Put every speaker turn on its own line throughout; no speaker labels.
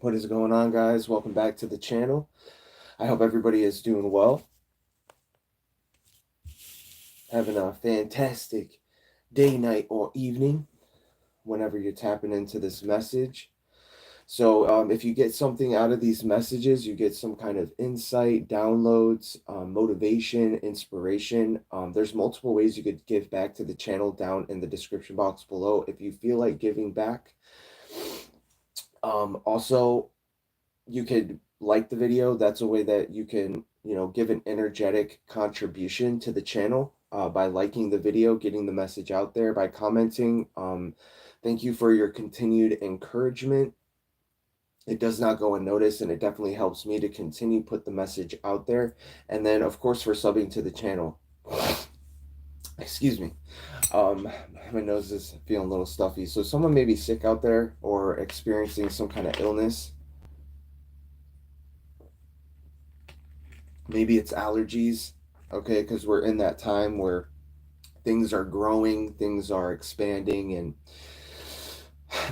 What is going on, guys? Welcome back to the channel. I hope everybody is doing well. Having a fantastic day, night, or evening whenever you're tapping into this message. So if you get something out of these messages, you get some kind of insight, downloads, motivation, inspiration. There's multiple ways you could give back to the channel down in the description box below if you feel like giving back. Also, you could like the video. That's a way that you can, give an energetic contribution to the channel by liking the video, getting the message out there, by commenting. Thank you for your continued encouragement. It does not go unnoticed, and it definitely helps me to continue put the message out there. And then, of course, for subbing to the channel. Excuse me. My nose is feeling a little stuffy. So someone may be sick out there or experiencing some kind of illness. Maybe it's allergies, okay, because we're in that time where things are growing, things are expanding, and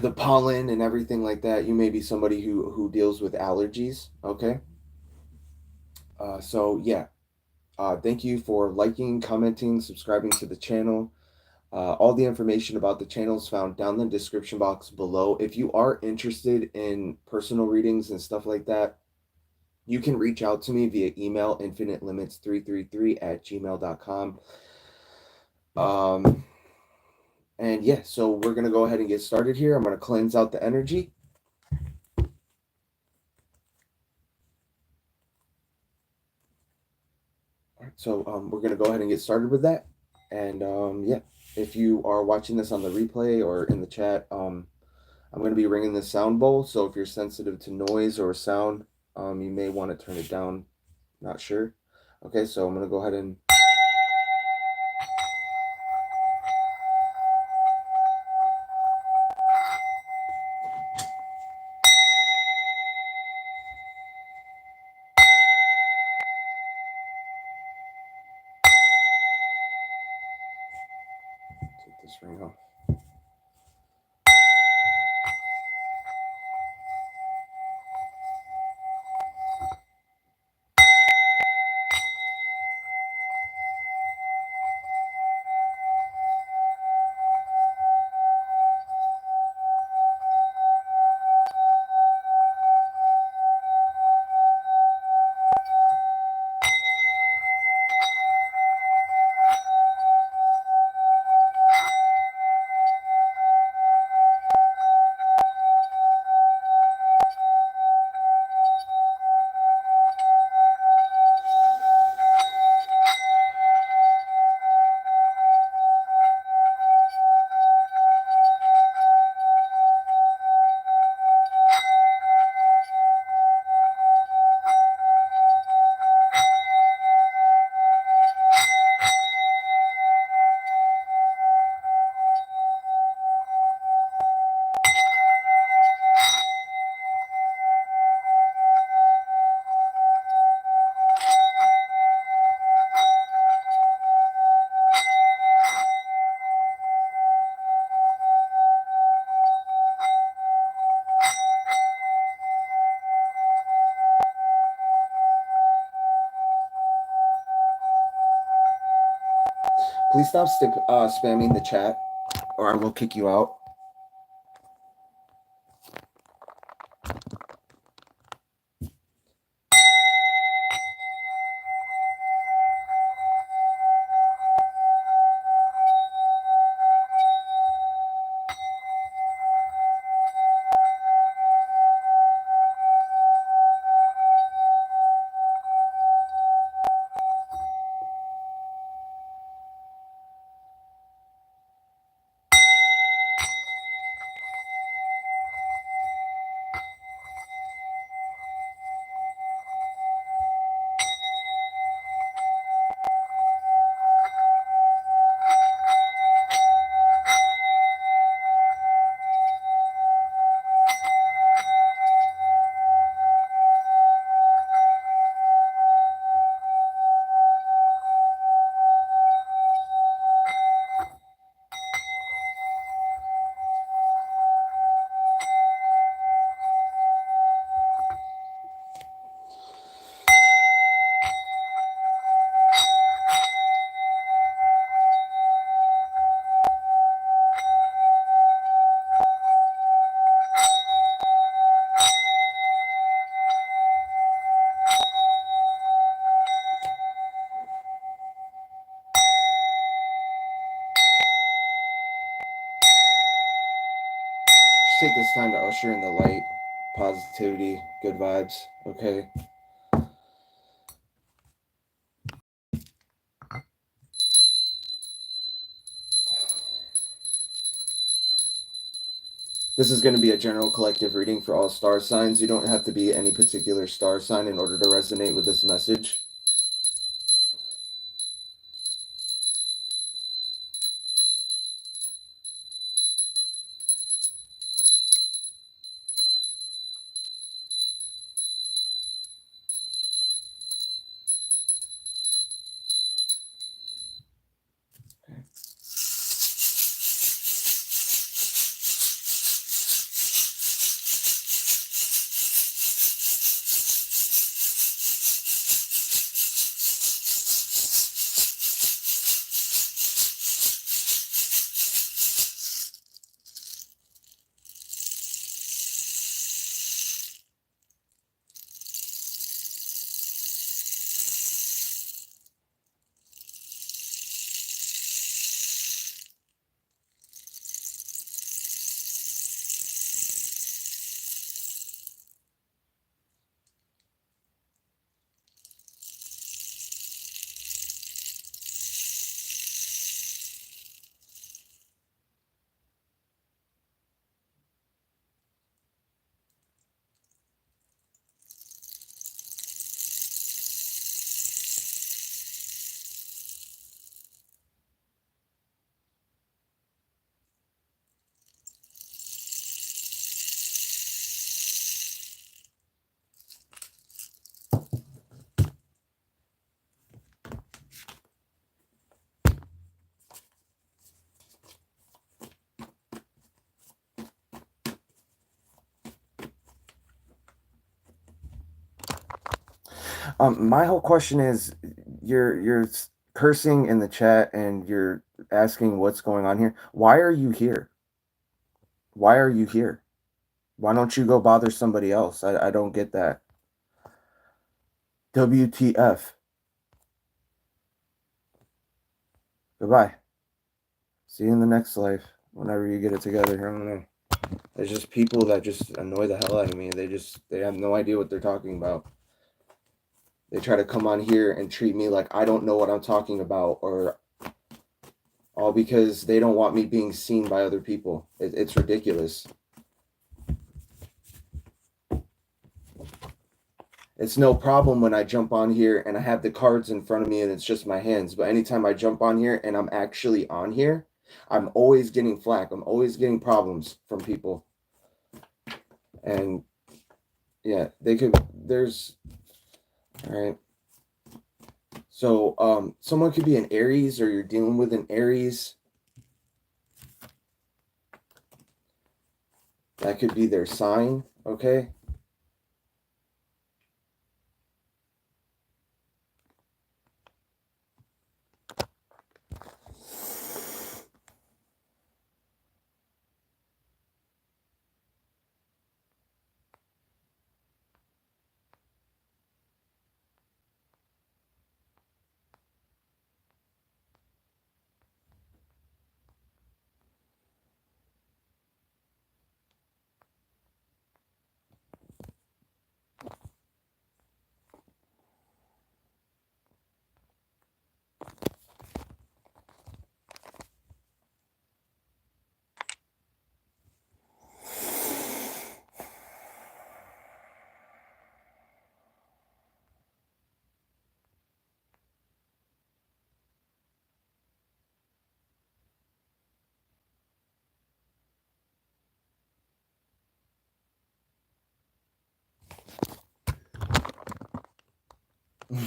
the pollen and everything like that. You may be somebody who deals with allergies, okay? So yeah, thank you for liking, commenting, subscribing to the channel. All the information about the channel is found down in the description box below. If you are interested in personal readings and stuff like that, you can reach out to me via email, infinitelimits333@gmail.com. And yeah, so we're going to go ahead and get started here. I'm going to cleanse out the energy. All right, so we're going to go ahead and get started with that. And yeah, if you are watching this on the replay or in the chat, I'm going to be ringing the sound bowl. So if you're sensitive to noise or sound, you may want to turn it down. Not sure. Okay, so I'm going to go ahead and take this ring off. Please stop spamming the chat, or I will kick you out. take this time to usher in the light, positivity, good vibes, okay? This is going to be a general collective reading for all star signs. You don't have to be any particular star sign in order to resonate with this message. My whole question is, you're cursing in the chat and you're asking what's going on here. Why are you here? Why are you here? Why don't you go bother somebody else? I don't get that. WTF. Goodbye. See you in the next life. Whenever you get it together. I don't know. There's just people that just annoy the hell out of me. They have no idea what they're talking about. They try to come on here and treat me like I don't know what I'm talking about, or all because they don't want me being seen by other people. It's ridiculous. It's no problem when I jump on here and I have the cards in front of me and it's just my hands. But anytime I jump on here and I'm actually on here, I'm always getting flack. I'm always getting problems from people. And yeah, there's, all right. So someone could be an Aries, or you're dealing with an Aries. That could be their sign, okay?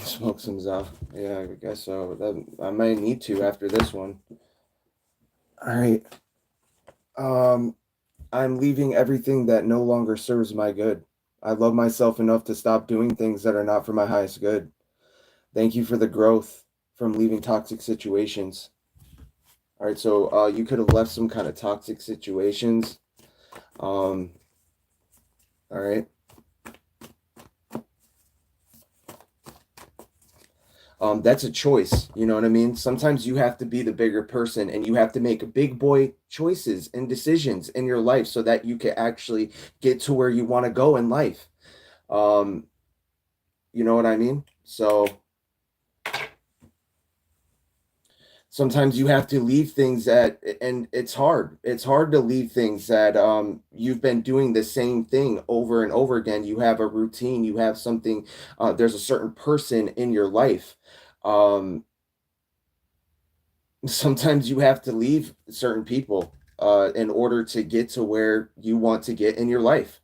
Smoke some Zaf. Yeah, I guess so. I might need to after this one. All right. I'm leaving everything that no longer serves my good. I love myself enough to stop doing things that are not for my highest good. Thank you for the growth from leaving toxic situations. All right, so you could have left some kind of toxic situations. All right. That's a choice. You know what I mean? Sometimes you have to be the bigger person and you have to make big boy choices and decisions in your life so that you can actually get to where you want to go in life. Um, you know what I mean? So sometimes you have to leave things that, and it's hard. It's hard to leave things that you've been doing the same thing over and over again. You have a routine, you have something, there's a certain person in your life. Um, Sometimes you have to leave certain people in order to get to where you want to get in your life.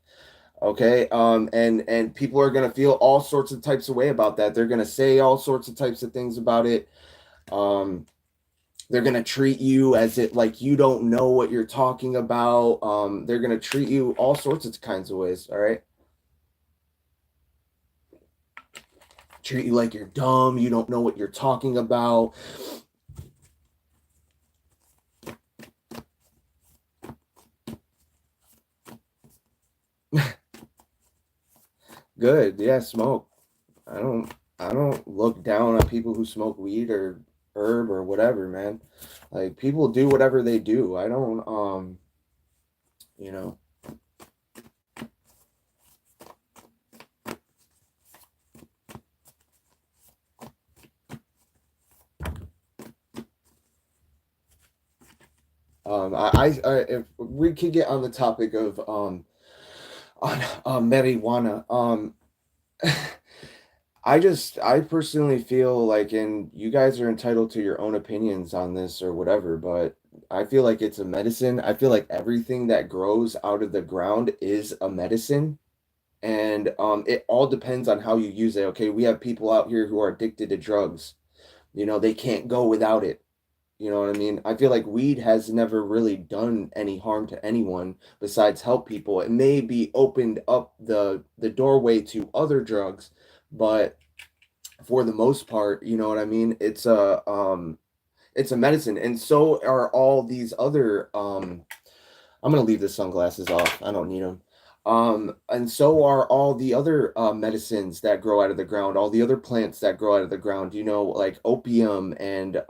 Okay. And people are going to feel all sorts of types of way about that. They're going to say all sorts of types of things about it. Um, they're going to treat you as it like you don't know what you're talking about. They're going to treat you all sorts of kinds of ways. All right. Treat you like you're dumb. You don't know what you're talking about. Good. Yeah. Smoke. I don't I don't look down on people who smoke weed or herb or whatever, man. Like people do whatever they do. I don't you know, I if we could get on the topic of on marijuana. I personally feel like, and you guys are entitled to your own opinions on this or whatever, but I feel like it's a medicine. I feel like everything that grows out of the ground is a medicine. And it all depends on how you use it. Okay, we have people out here who are addicted to drugs. You know, they can't go without it. You know what I mean? I feel like weed has never really done any harm to anyone besides help people. It may be opened up the doorway to other drugs, but for the most part, you know what I mean? It's a medicine, and so are all these other I'm gonna leave the sunglasses off. I don't need them. And so are all the other medicines that grow out of the ground, all the other plants that grow out of the ground, you know, like opium and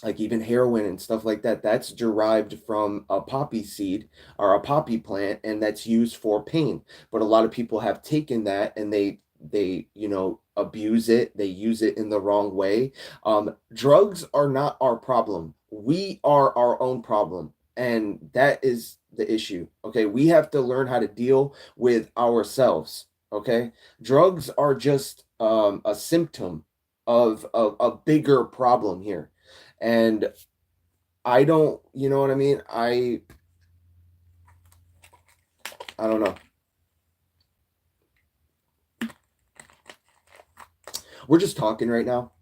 like even heroin and stuff like that. That's derived from a poppy seed or a poppy plant, and that's used for pain. But a lot of people have taken that and they you know abuse it. They use it in the wrong way. Drugs are not our problem. We are our own problem, and that is the issue. Okay, we have to learn how to deal with ourselves. Okay, drugs are just a symptom of a bigger problem here. And I don't, you know what I mean? I don't know. We're just talking right now.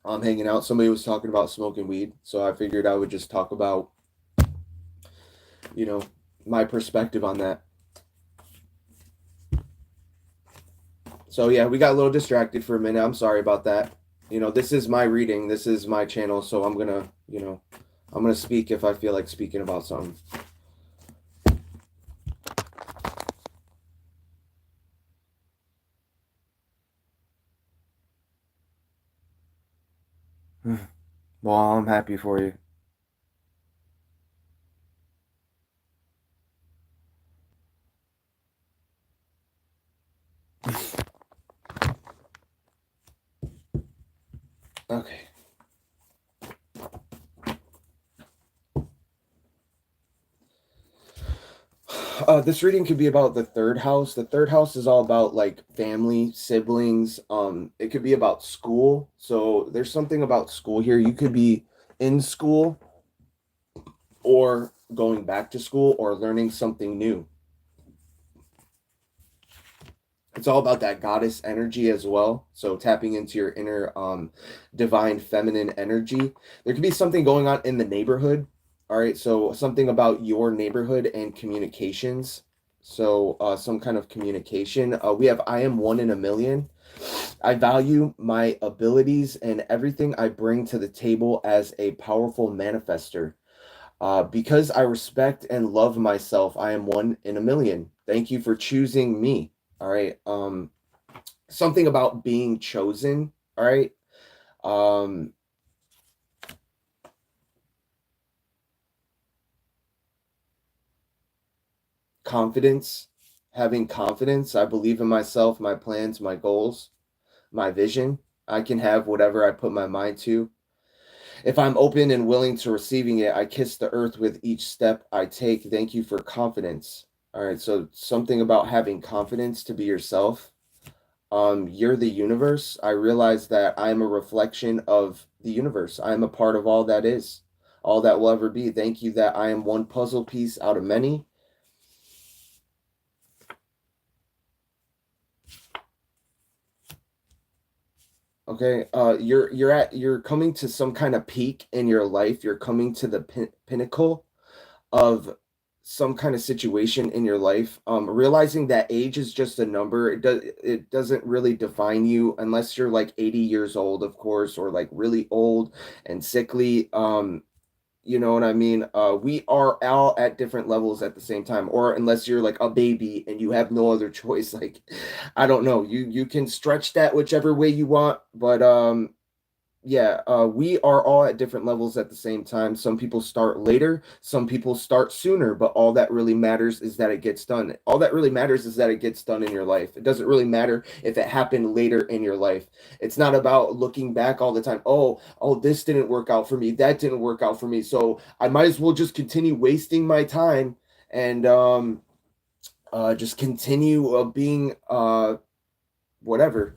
I'm hanging out. Somebody was talking about smoking weed, so I figured I would just talk about, you know, my perspective on that. So yeah, we got a little distracted for a minute. I'm sorry about that. You know, this is my reading. This is my channel, so I'm gonna, you know, I'm gonna speak if I feel like speaking about something. Well, I'm happy for you. Okay. This reading could be about the third house. The third house is all about like family, siblings. It could be about school. So there's something about school here. You could be in school or going back to school or learning something new. It's all about that goddess energy as well. So tapping into your inner divine feminine energy. There could be something going on in the neighborhood. All right, so something about your neighborhood and communications. So some kind of communication. We have I am one in a million. I value my abilities and everything I bring to the table as a powerful manifester. Because I respect and love myself, I am one in a million. Thank you for choosing me. All right. Something about being chosen. All right. Um, confidence, having confidence. I believe in myself, my plans, my goals, my vision. I can have whatever I put my mind to. If I'm open and willing to receiving it, I kiss the earth with each step I take. Thank you for confidence. All right, so something about having confidence to be yourself. You're the universe. I realize that I'm a reflection of the universe. I am a part of all that is, all that will ever be. Thank you that I am one puzzle piece out of many. Okay, you're coming to some kind of peak in your life. You're coming to the pinnacle of some kind of situation in your life. Realizing that age is just a number. It doesn't really define you unless you're like 80 years old, of course, or like really old and sickly. You know what I mean? We are all at different levels at the same time, or unless you're like a baby and you have no other choice. Like, I don't know. You can stretch that whichever way you want, but yeah, we are all at different levels at the same time. Some people start later, some people start sooner, but all that really matters is that it gets done. All that really matters is that it gets done in your life. It doesn't really matter if it happened later in your life. It's not about looking back all the time. Oh, this didn't work out for me. That didn't work out for me. So I might as well just continue wasting my time and just continue being whatever.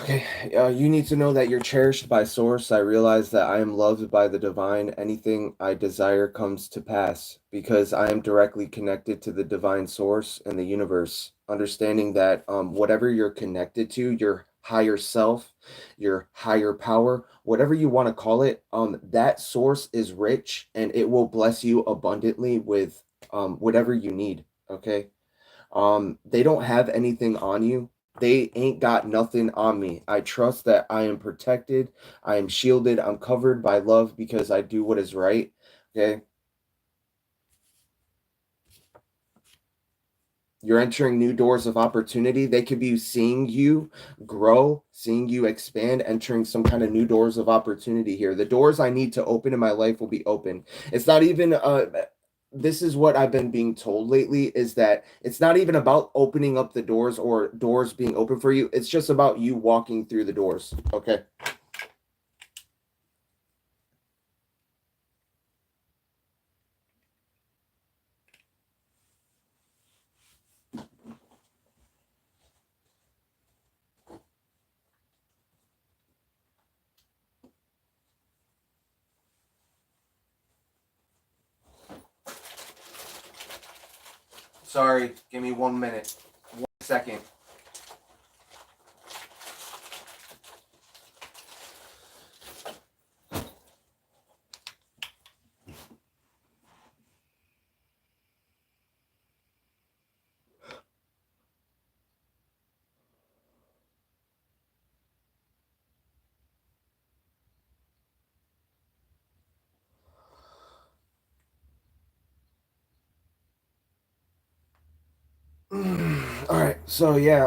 Okay, you need to know that you're cherished by Source. I realize that I am loved by the divine. Anything I desire comes to pass because I am directly connected to the divine source and the universe. Understanding that whatever you're connected to, your higher self, your higher power, whatever you want to call it, that source is rich and it will bless you abundantly with whatever you need. Okay. They don't have anything on you. They ain't got nothing on me. I trust that I am protected. I am shielded. I'm covered by love because I do what is right. Okay. You're entering new doors of opportunity. They could be seeing you grow, seeing you expand, entering some kind of new doors of opportunity here. The doors I need to open in my life will be open. It's not even this is what I've been being told lately is that it's not even about opening up the doors or doors being open for you. It's just about you walking through the doors. Okay. Sorry, give me 1 minute. 1 second. All right. So yeah,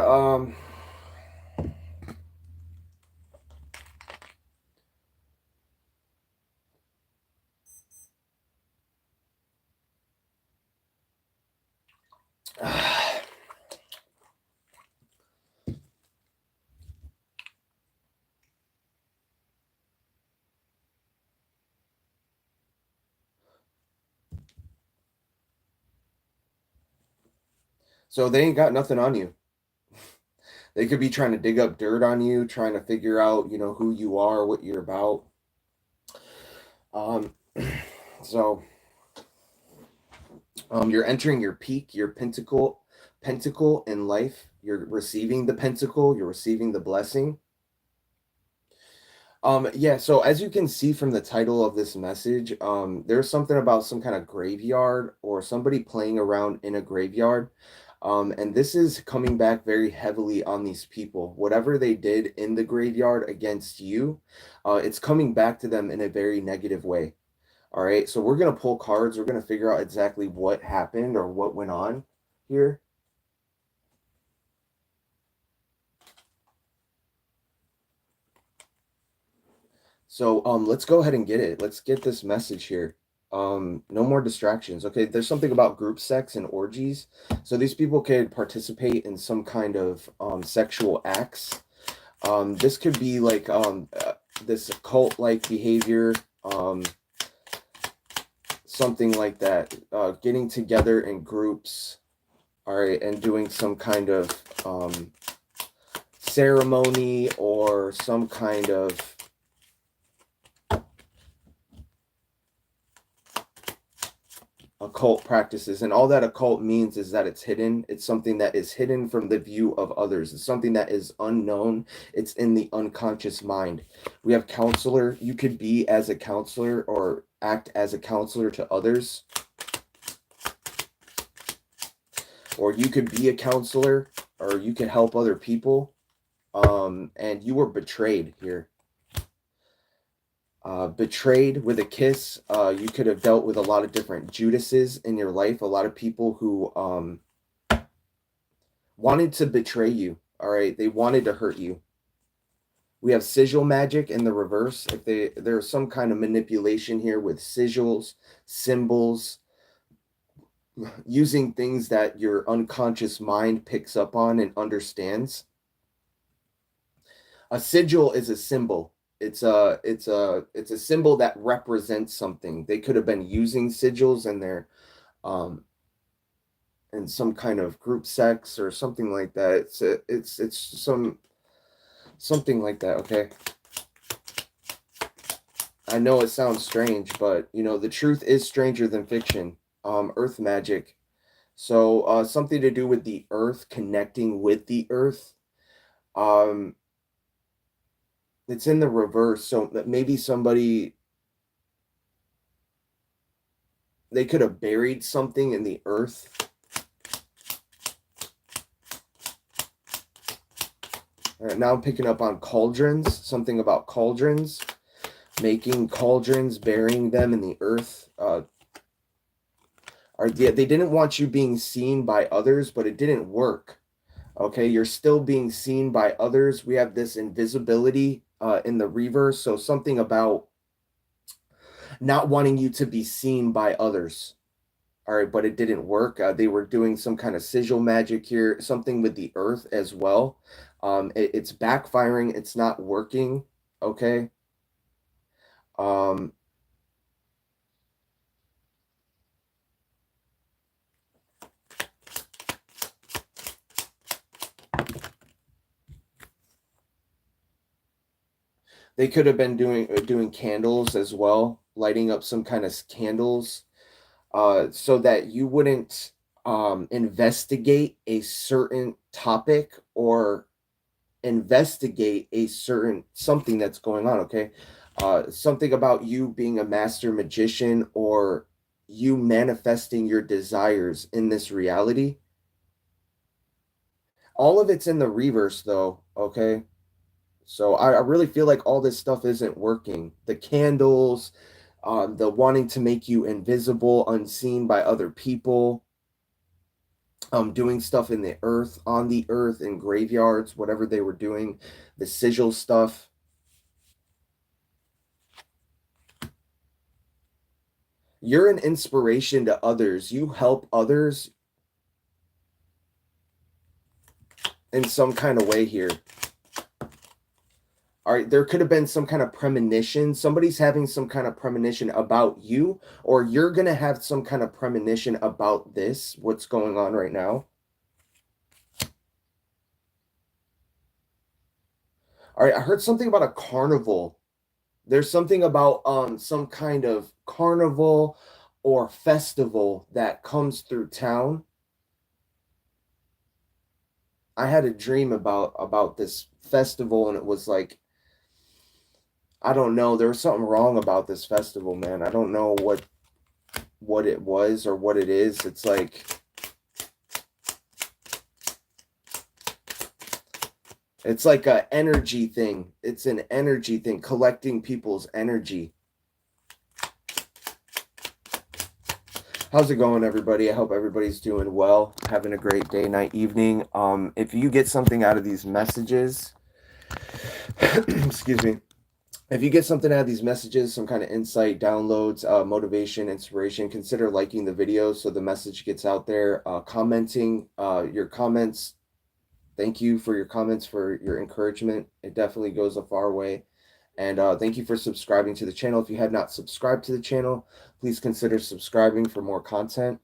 so they ain't got nothing on you. They could be trying to dig up dirt on you, trying to figure out, who you are, what you're about. Um, so you're entering your peak, your pentacle in life. You're receiving the pentacle, you're receiving the blessing. Yeah, so as you can see from the title of this message, there's something about some kind of graveyard or somebody playing around in a graveyard. And this is coming back very heavily on these people. Whatever they did in the graveyard against you, it's coming back to them in a very negative way. All right, so we're gonna pull cards. We're gonna figure out exactly what happened or what went on here. So let's go ahead and get it. Let's get this message here. No more distractions. Okay, there's something about group sex and orgies. So these people could participate in some kind of sexual acts. This could be like this cult-like behavior, something like that. Getting together in groups, all right, and doing some kind of ceremony or some kind of occult practices. And all that occult means is that it's hidden. It's something that is hidden from the view of others. It's something that is unknown. It's in the unconscious mind. We have counselor. You could be as a counselor or act as a counselor to others, or you could be a counselor, or you could help other people. And you were betrayed here. Betrayed with a kiss. You could have dealt with a lot of different Judases in your life, a lot of people who wanted to betray you. All right, they wanted to hurt you. We have sigil magic in the reverse. If there's some kind of manipulation here with sigils, symbols, using things that your unconscious mind picks up on and understands. A sigil is a symbol. It's a symbol that represents something. They could have been using sigils in their in some kind of group sex or something like that. It's something like that, okay? I know it sounds strange, but you know, the truth is stranger than fiction. Earth magic. So something to do with the earth, connecting with the earth. Um it's in the reverse, so maybe somebody, they could have buried something in the earth. Now I'm picking up on cauldrons, something about cauldrons, making cauldrons, burying them in the earth. They didn't want you being seen by others, but it didn't work. Okay, you're still being seen by others. We have this invisibility in the reverse, so something about not wanting you to be seen by others. All right, but it didn't work. They were doing some kind of sigil magic here, something with the earth as well. It's backfiring. It's not working. Okay. Um, they could have been doing candles as well, lighting up some kind of candles, so that you wouldn't investigate a certain topic or investigate a certain something that's going on. Okay, something about you being a master magician or you manifesting your desires in this reality. All of it's in the reverse though. Okay, so I really feel like all this stuff isn't working. The candles, the wanting to make you invisible, unseen by other people, doing stuff in the earth, on the earth, in graveyards, whatever they were doing, the sigil stuff. You're an inspiration to others. You help others in some kind of way here. All right, there could have been some kind of premonition. Somebody's having some kind of premonition about you, or you're going to have some kind of premonition about this, what's going on right now. All right, I heard something about a carnival. There's something about some kind of carnival or festival that comes through town. I had a dream about this festival, and it was like I don't know. There was something wrong about this festival, man. I don't know what it was or what it is. It's like, it's like a energy thing. It's an energy thing, collecting people's energy. How's it going, everybody? I hope everybody's doing well, having a great day, night, evening. If you get something out of these messages, excuse me, if you get something out of these messages, some kind of insight, downloads, motivation, inspiration, consider liking the video so the message gets out there. Commenting your comments. Thank you for your comments, for your encouragement. It definitely goes a far way. And thank you for subscribing to the channel. If you have not subscribed to the channel, please consider subscribing for more content.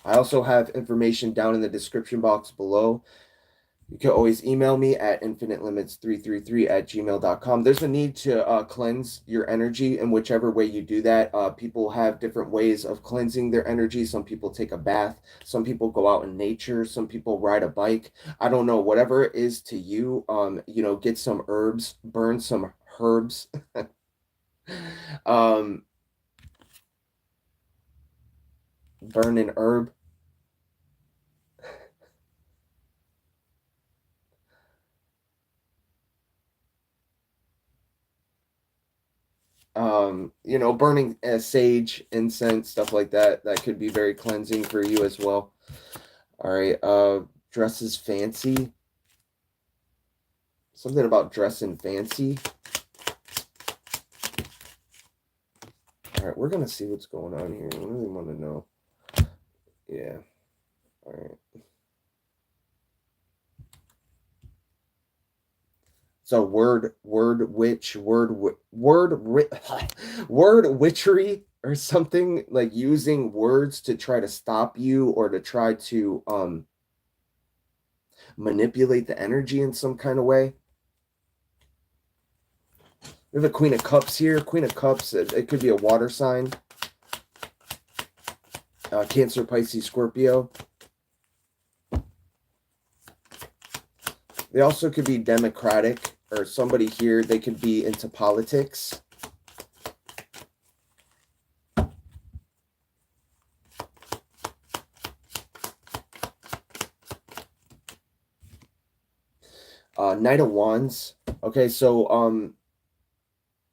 I also have information down in the description box below. You can always email me at infinitelimits333@gmail.com. There's a need to cleanse your energy, and whichever way you do that, people have different ways of cleansing their energy. Some people take a bath. Some people go out in nature. Some people ride a bike. I don't know. Whatever it is to you, you know, get some herbs, burn some herbs. Burn an herb. You know, burning sage, incense, stuff like that. That could be very cleansing for you as well. All right. Dresses fancy. Something about dressing fancy. All right, we're gonna see what's going on here. I really want to know. Yeah. All right. So word witchery or something, like using words to try to stop you or to try to manipulate the energy in some kind of way. We have a Queen of Cups here. Queen of Cups, it could be a water sign. Cancer, Pisces, Scorpio. They also could be democratic, or somebody here, they could be into politics. Knight of Wands. Okay, so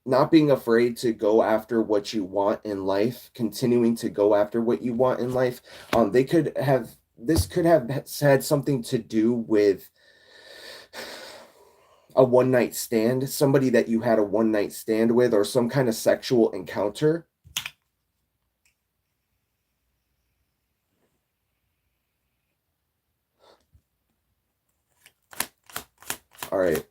not being afraid to go after what you want in life, continuing to go after what you want in life. This could have had something to do with a one-night stand, somebody that you had a one-night stand with, or some kind of sexual encounter. All right.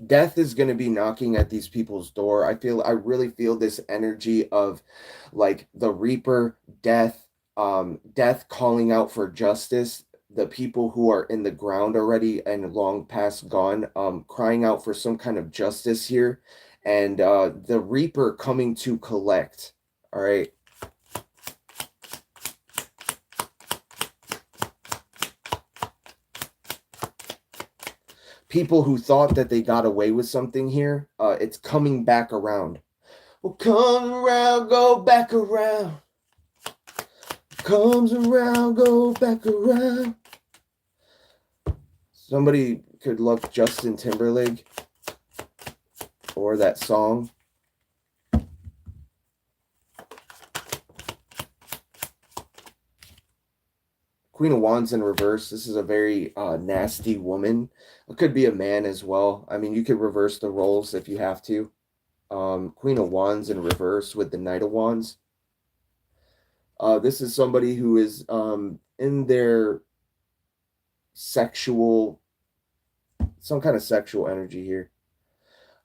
Death is going to be knocking at these people's door. I really feel this energy of like the Reaper, death, death calling out for justice. The people who are in the ground already and long past gone, crying out for some kind of justice here, and the Reaper coming to collect. All right. People who thought that they got away with something here, it's coming back around. Well, come around, go back around. Comes around, go back around. Somebody could love Justin Timberlake or that song. Queen of Wands in reverse. This is a very nasty woman. It could be a man as well. I mean, you could reverse the roles if you have to. Queen of Wands in reverse with the Knight of Wands. This is somebody who is in their sexual, some kind of sexual energy here.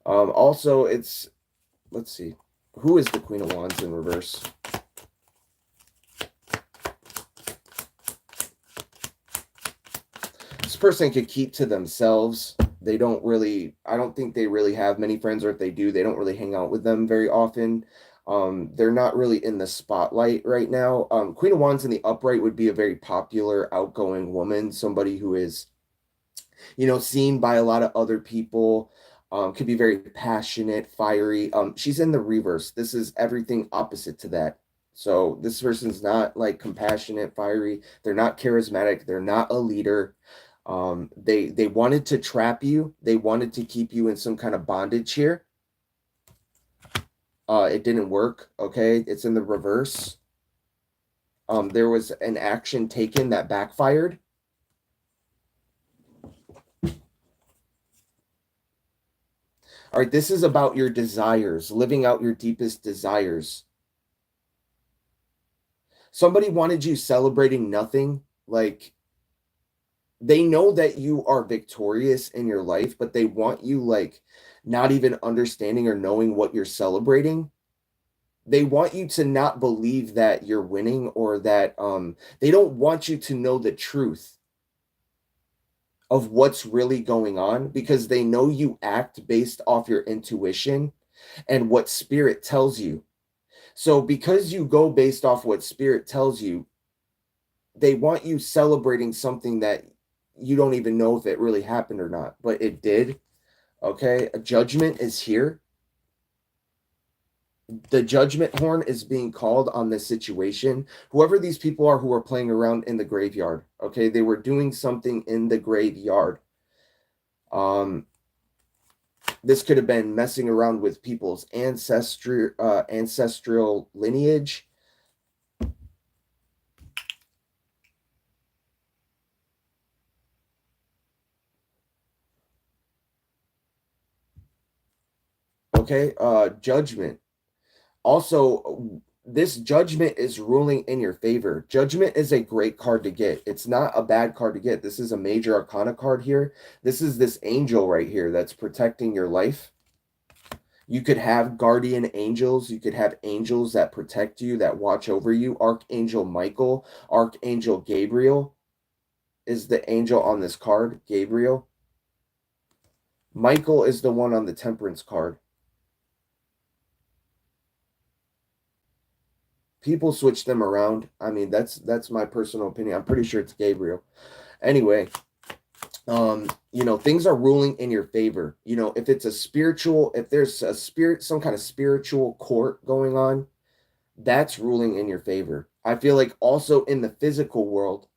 Also, it's, let's see. Who is the Queen of Wands in reverse? This person could keep to themselves. They don't really, I don't think they really have many friends, or if they do, they don't really hang out with them very often. They're not really in the spotlight right now. Queen of Wands in the upright would be a very popular, outgoing woman, somebody who is, seen by a lot of other people. Could be very passionate, fiery. She's in the reverse. This is everything opposite to that. So this person's not like compassionate, fiery. They're not charismatic. They're not a leader. They wanted to trap you. They wanted to keep you in some kind of bondage here. It didn't work. Okay, it's in the reverse. There was an action taken that backfired. All right, this is about your desires, living out your deepest desires. Somebody wanted you celebrating nothing. Like, they know that you are victorious in your life, but they want you, like, not even understanding or knowing what you're celebrating. They want you to not believe that you're winning, or that they don't want you to know the truth of what's really going on, because they know you act based off your intuition and what spirit tells you. So because you go based off what spirit tells you, they want you celebrating something that you don't even know if it really happened or not, but it did. Okay, a judgment is here. The judgment horn is being called on this situation. Whoever these people are who are playing around in the graveyard, okay, they were doing something in the graveyard. This could have been messing around with people's ancestral lineage. Okay, judgment. Also, this judgment is ruling in your favor. Judgment is a great card to get. It's not a bad card to get. This is a major arcana card here. This is this angel right here that's protecting your life. You could have guardian angels. You could have angels that protect you, that watch over you. Archangel Michael, Archangel Gabriel is the angel on this card, Gabriel. Michael is the one on the Temperance card. People switch them around. I mean, that's my personal opinion. I'm pretty sure it's Gabriel. Anyway, things are ruling in your favor. If it's a spiritual, if there's a spirit, some kind of spiritual court going on, that's ruling in your favor. I feel like also in the physical world,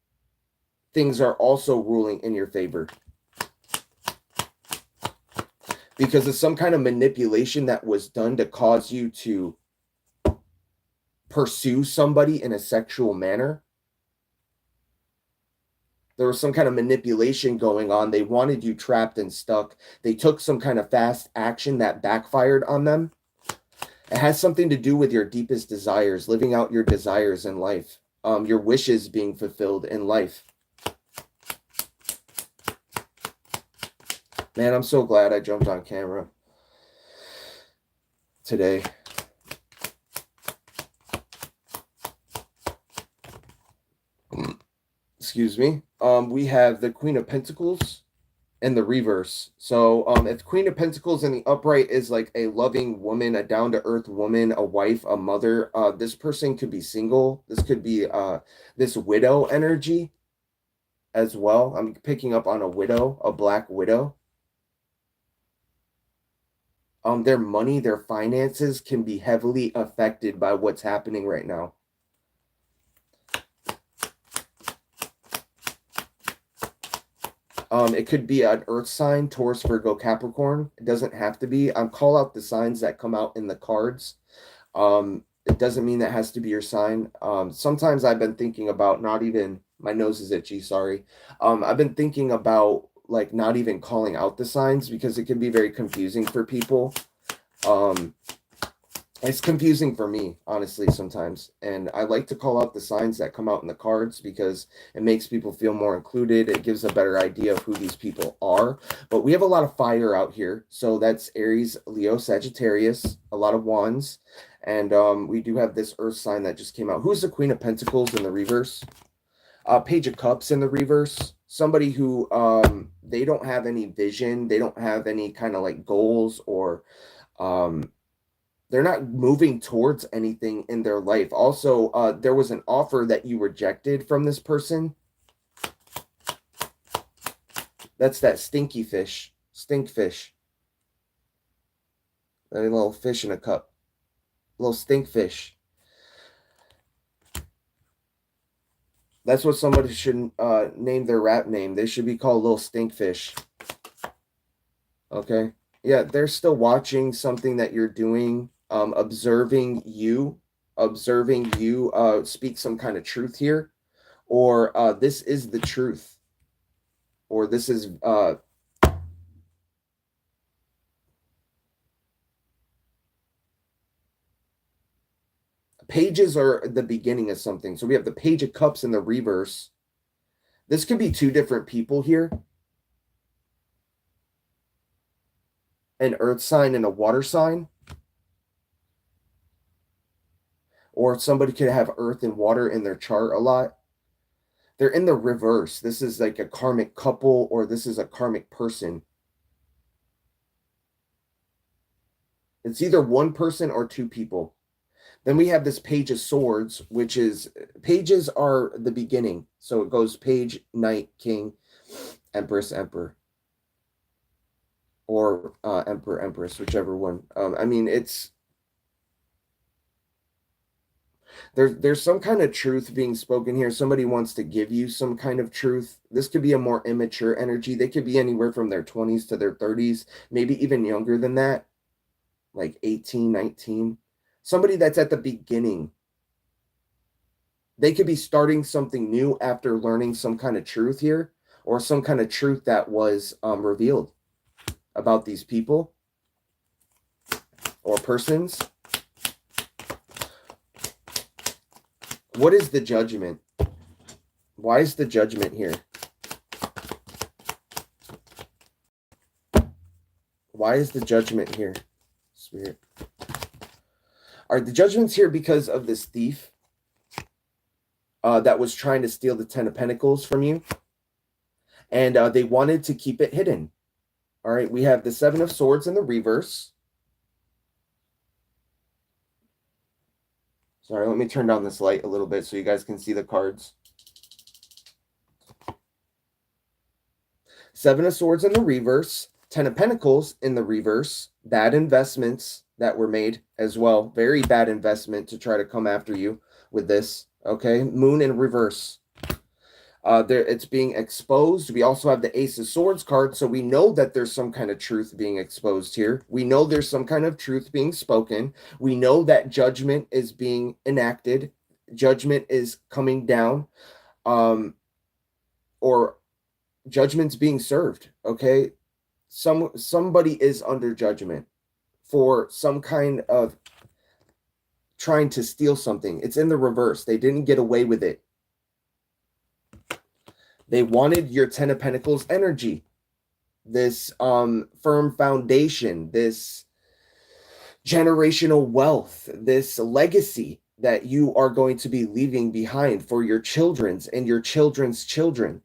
things are also ruling in your favor, because of some kind of manipulation that was done to cause you to pursue somebody in a sexual manner. There was some kind of manipulation going on. They wanted you trapped and stuck. They took some kind of fast action that backfired on them. It has something to do with your deepest desires, living out your desires in life, your wishes being fulfilled in life. Man, I'm so glad I jumped on camera today. Excuse me. We have the Queen of Pentacles in the reverse. So if Queen of Pentacles in the upright is like a loving woman, a down-to-earth woman, a wife, a mother, this person could be single. This could be this widow energy as well. I'm picking up on a widow, a black widow. Their money, their finances can be heavily affected by what's happening right now. It could be an earth sign, Taurus, Virgo, Capricorn. It doesn't have to be. Call out the signs that come out in the cards. It doesn't mean that has to be your sign. Sometimes I've been thinking about not even, my nose is itchy, sorry. I've been thinking about like not even calling out the signs, because it can be very confusing for people. It's confusing for me, honestly, sometimes. And I like to call out the signs that come out in the cards, because it makes people feel more included. It gives a better idea of who these people are. But we have a lot of fire out here. So that's Aries, Leo, Sagittarius, a lot of wands. And we do have this earth sign that just came out. Who's the Queen of Pentacles in the reverse? Page of Cups in the reverse. Somebody who they don't have any vision. They don't have any kind of like goals or They're not moving towards anything in their life. Also, there was an offer that you rejected from this person. That's that stinky fish, stink fish. A little fish in a cup, little stink fish. That's what somebody should name their rap name. They should be called Little Stinkfish. Okay. Yeah, they're still watching something that you're doing, observing you speak some kind of truth here, or this is the truth, or this is pages are the beginning of something. So we have the Page of Cups in the reverse. This could be two different people here. An earth sign and a water sign. Or somebody could have earth and water in their chart a lot. They're in the reverse. This is like a karmic couple, or this is a karmic person. It's either one person or two people. Then we have this Page of Swords, which is, pages are the beginning. So it goes page, knight, king, empress, emperor. Or emperor, empress, whichever one. I mean, it's, there's some kind of truth being spoken here. Somebody wants to give you some kind of truth. This could be a more immature energy. They could be anywhere from their 20s to their 30s, maybe even younger than that, like 18, 19. Somebody that's at the beginning. They could be starting something new after learning some kind of truth here, or some kind of truth that was revealed about these people or persons. What is the Judgment? Why is the Judgment here? Why is the Judgment here, Spirit? Are the Judgment's here because of this thief that was trying to steal the Ten of Pentacles from you? And they wanted to keep it hidden. All right, we have the Seven of Swords in the reverse. Sorry, let me turn down this light a little bit so you guys can see the cards. Seven of Swords in the reverse. Ten of Pentacles in the reverse. Bad investments that were made as well. Very bad investment to try to come after you with this. Okay, Moon in reverse. There, it's being exposed. We also have the Ace of Swords card, so we know that there's some kind of truth being exposed here. We know there's some kind of truth being spoken. We know that judgment is being enacted. Judgment is coming down, or judgment's being served. Okay, somebody is under judgment for some kind of trying to steal something. It's in the reverse. They didn't get away with it. They wanted your Ten of Pentacles energy, this firm foundation, this generational wealth, this legacy that you are going to be leaving behind for your children's and your children's children.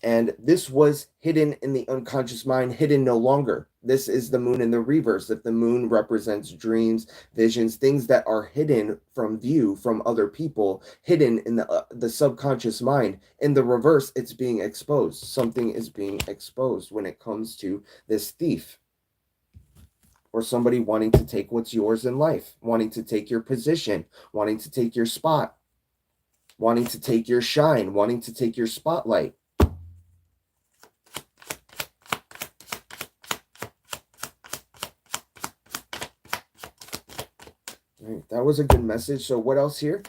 And this was hidden in the unconscious mind, hidden no longer. This is the Moon in the reverse. If the moon represents dreams, visions, things that are hidden from view from other people, hidden in the subconscious mind, in the reverse, it's being exposed. Something is being exposed when it comes to this thief, or somebody wanting to take what's yours in life, wanting to take your position, wanting to take your spot, wanting to take your shine, wanting to take your spotlight. That was a good message. So what else here?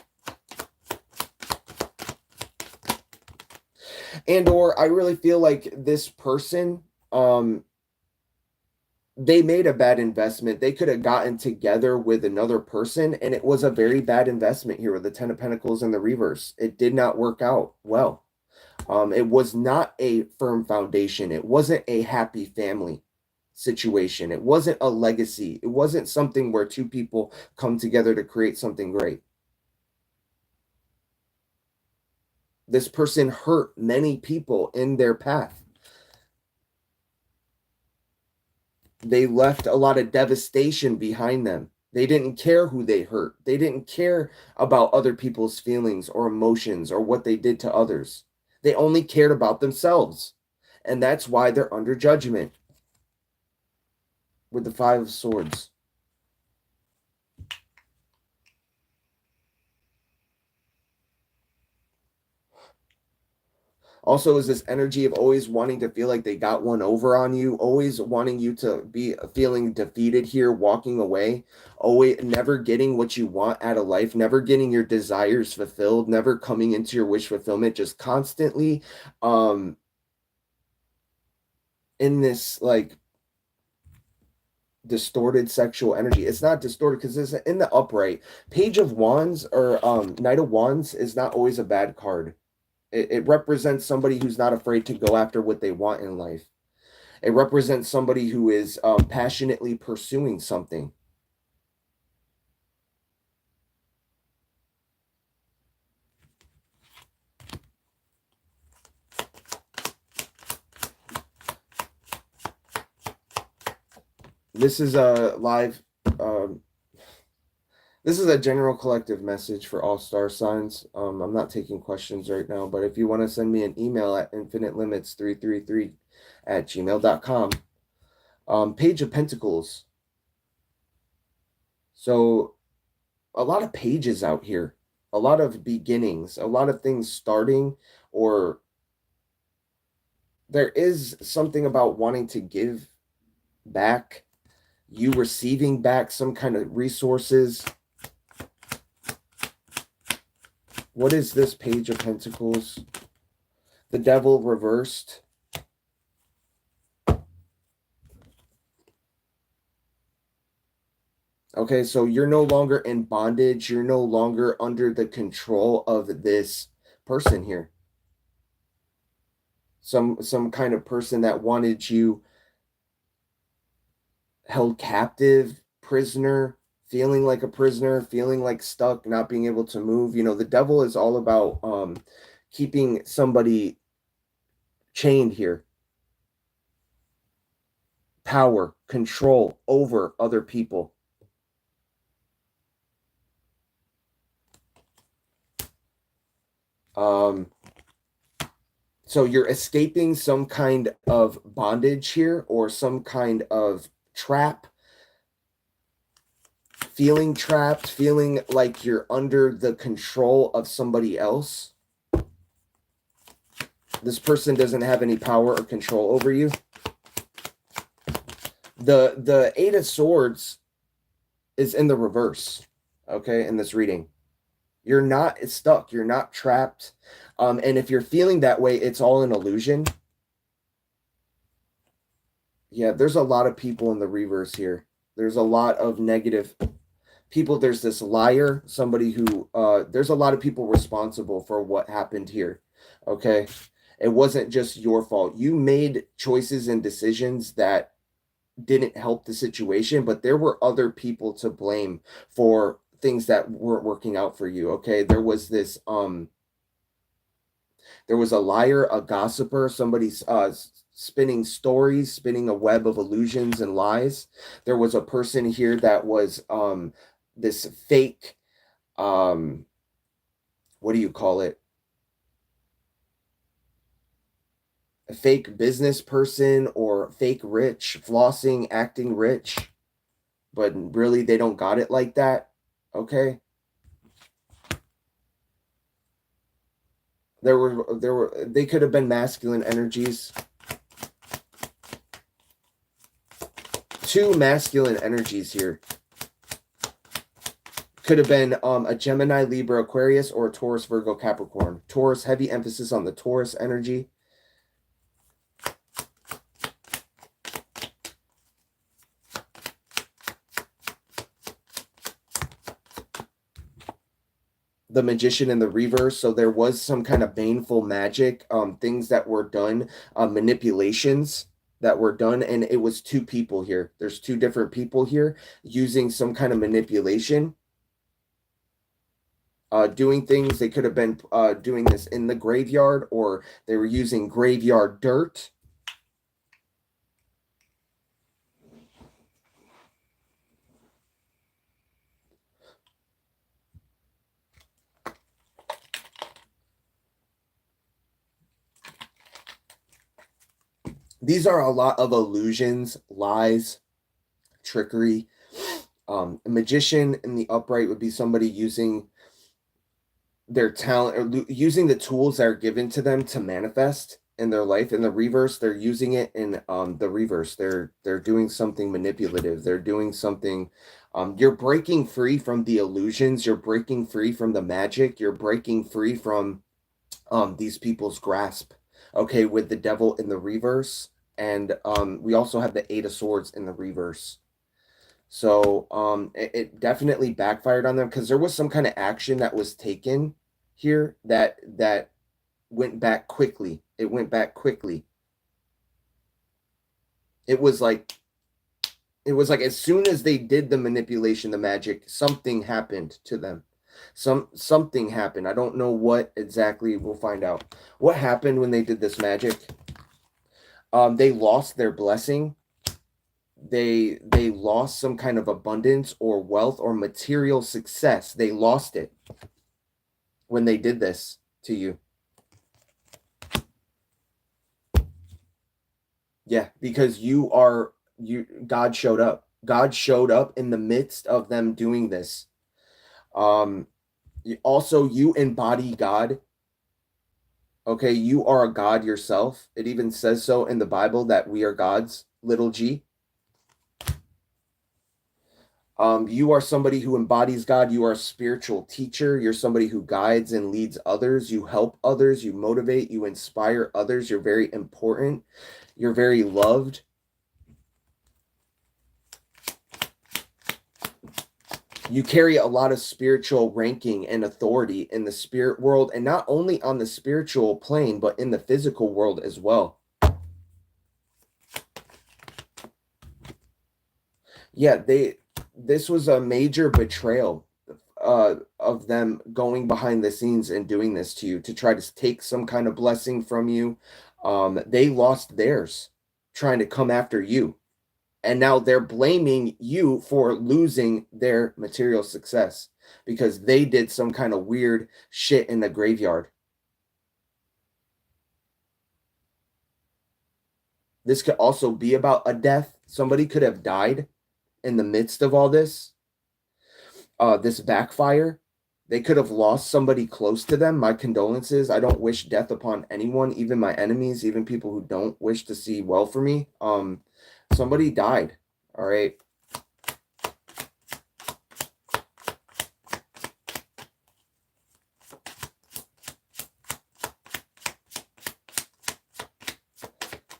And or I really feel like this person, they made a bad investment. They could have gotten together with another person, and it was a very bad investment here with the Ten of Pentacles in the reverse. It did not work out well. It was not a firm foundation. It wasn't a happy family situation. It wasn't a legacy. It wasn't something where two people come together to create something great. This person hurt many people in their path. They left a lot of devastation behind them. They didn't care who they hurt. They didn't care about other people's feelings or emotions or what they did to others. They only cared about themselves. And that's why they're under judgment with the Five of Swords. Also, is this energy of always wanting to feel like they got one over on you, always wanting you to be feeling defeated here, walking away, always never getting what you want out of life, never getting your desires fulfilled, never coming into your wish fulfillment, just constantly in this like distorted sexual energy. It's not distorted because it's in the upright. Page of Wands or Knight of Wands is not always a bad card. It represents somebody who's not afraid to go after what they want in life. It represents somebody who is passionately pursuing something. This is a live, this is a general collective message for all star signs. I'm not taking questions right now, but if you want to send me an email at infinitelimits333@gmail.com. Page of Pentacles. So a lot of pages out here, a lot of beginnings, a lot of things starting, or there is something about wanting to give back, you receiving back some kind of resources. What is this Page of Pentacles? The Devil reversed. Okay, so you're no longer in bondage. You're no longer under the control of this person here. Some kind of person that wanted you held captive, prisoner, feeling like a prisoner, feeling like stuck, not being able to move. You know, the devil is all about keeping somebody chained here. Power, control over other people. So you're escaping some kind of bondage here or some kind of trap, feeling trapped, feeling like you're under the control of somebody else. This person doesn't have any power or control over you. The Eight of Swords is in the reverse, okay, in this reading. You're not stuck. You're not trapped. And if you're feeling that way, it's all an illusion. Yeah, there's a lot of people in the reverse here. There's a lot of negative people. There's this liar, somebody who, there's a lot of people responsible for what happened here, okay? It wasn't just your fault. You made choices and decisions that didn't help the situation, but there were other people to blame for things that weren't working out for you, okay? There was this, there was a liar, a gossiper, somebody's spinning stories, spinning a web of illusions and lies. There was a person here that was this fake, what do you call it? A fake business person or fake rich, flossing, acting rich, but really they don't got it like that, okay? They could have been masculine energies. Two masculine energies here. Could have been a Gemini, Libra, Aquarius, or a Taurus, Virgo, Capricorn. Taurus, heavy emphasis on the Taurus energy. The Magician in the reverse, so there was some kind of baneful magic, things that were done, manipulations that were done, and it was two people here. There's two different people here using some kind of manipulation, doing things. They could have been doing this in the graveyard, or they were using graveyard dirt. These are a lot of illusions, lies, trickery. A magician in the upright would be somebody using their talent or using the tools that are given to them to manifest in their life. In the reverse, they're using it in the reverse. They're doing something manipulative. They're doing something. You're breaking free from the illusions. You're breaking free from the magic. You're breaking free from these people's grasp. Okay, with the devil in the reverse, and we also have the Eight of Swords in the reverse. So it definitely backfired on them because there was some kind of action that was taken here that went back quickly. It went back quickly. It was like as soon as they did the manipulation, the magic, something happened to them. Something happened. I don't know what exactly. We'll find out. What happened when they did this magic? They lost their blessing. They lost some kind of abundance or wealth or material success. They lost it when they did this to you. Yeah, because God showed up. God showed up in the midst of them doing this. Also, you embody God. Okay, you are a God yourself. It even says so in the Bible that we are gods, little g. You are somebody who embodies God. You are a spiritual teacher. You're somebody who guides and leads others. You help others. You motivate. You inspire others. You're very important. You're very loved. You carry a lot of spiritual ranking and authority in the spirit world, and not only on the spiritual plane, but in the physical world as well. Yeah, this was a major betrayal of them going behind the scenes and doing this to you to try to take some kind of blessing from you. They lost theirs trying to come after you. And now they're blaming you for losing their material success because they did some kind of weird shit in the graveyard. This could also be about a death. Somebody could have died in the midst of all this. This backfire. They could have lost somebody close to them. My condolences. I don't wish death upon anyone, even my enemies, even people who don't wish to see well for me. Somebody died. All right.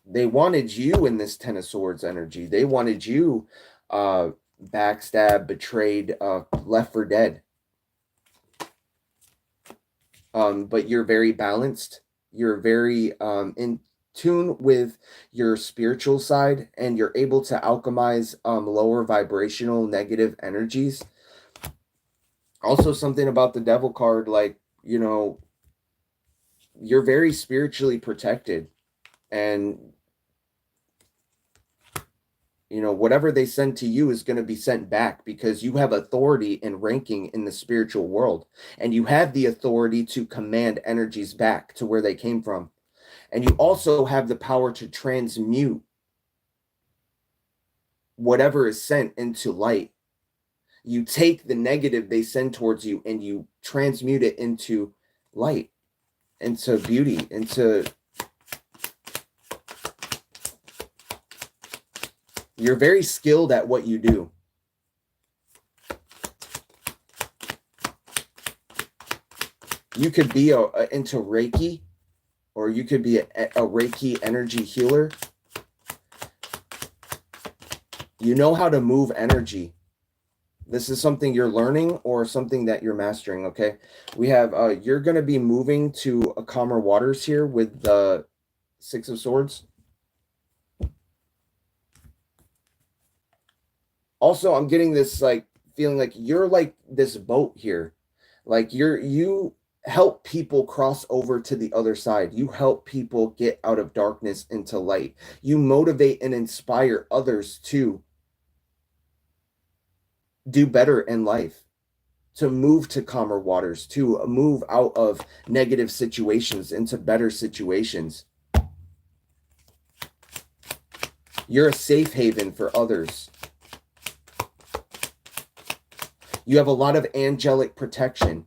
They wanted you in this Ten of Swords energy. They wanted you backstabbed, betrayed, left for dead. But you're very balanced. You're very in tune with your spiritual side, and you're able to alchemize lower vibrational negative energies. Also, something about the devil card, like, you know, you're very spiritually protected, and you know, whatever they send to you is going to be sent back because you have authority and ranking in the spiritual world, and you have the authority to command energies back to where they came from. And you also have the power to transmute whatever is sent into light. You take the negative they send towards you and you transmute it into light, into beauty, into... You're very skilled at what you do. You could be into Reiki, or you could be a Reiki energy healer. You know how to move energy. This is something you're learning or something that you're mastering, okay? We have, you're going to be moving to calmer waters here with the Six of Swords. Also, I'm getting this like feeling like you're like this boat here. Like you help people cross over to the other side. You help people get out of darkness into light. You motivate and inspire others to do better in life, to move to calmer waters, to move out of negative situations into better situations. You're a safe haven for others. You have a lot of angelic protection.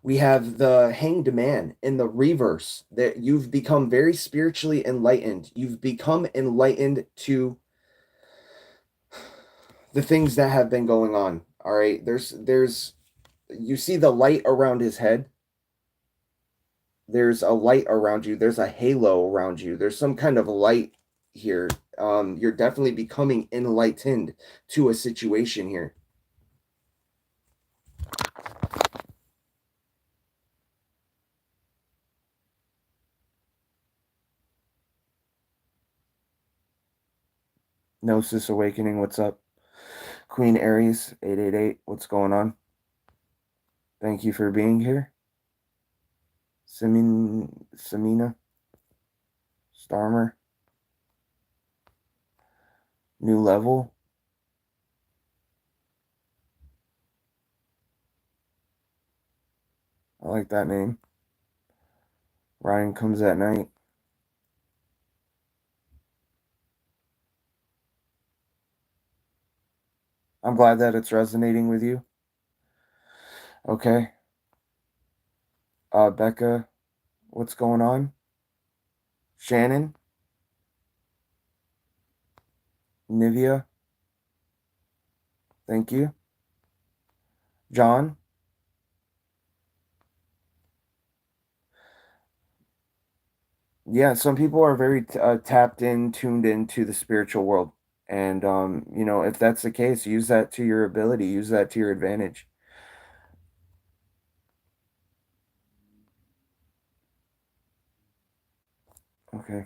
We have the Hanged Man in the reverse, that you've become very spiritually enlightened. You've become enlightened to the things that have been going on. All right. You see the light around his head. There's a light around you. There's a halo around you. There's some kind of light here. You're definitely becoming enlightened to a situation here. Gnosis Awakening, what's up? Queen Aries, 888, what's going on? Thank you for being here. Samina, Starmer, New Level. I like that name. Ryan Comes at Night. I'm glad that it's resonating with you. Okay. Becca, what's going on? Shannon? Nivea? Thank you. John? Yeah, some people are very tapped in, tuned into the spiritual world. And, you know, if that's the case, use that to your ability, use that to your advantage. Okay.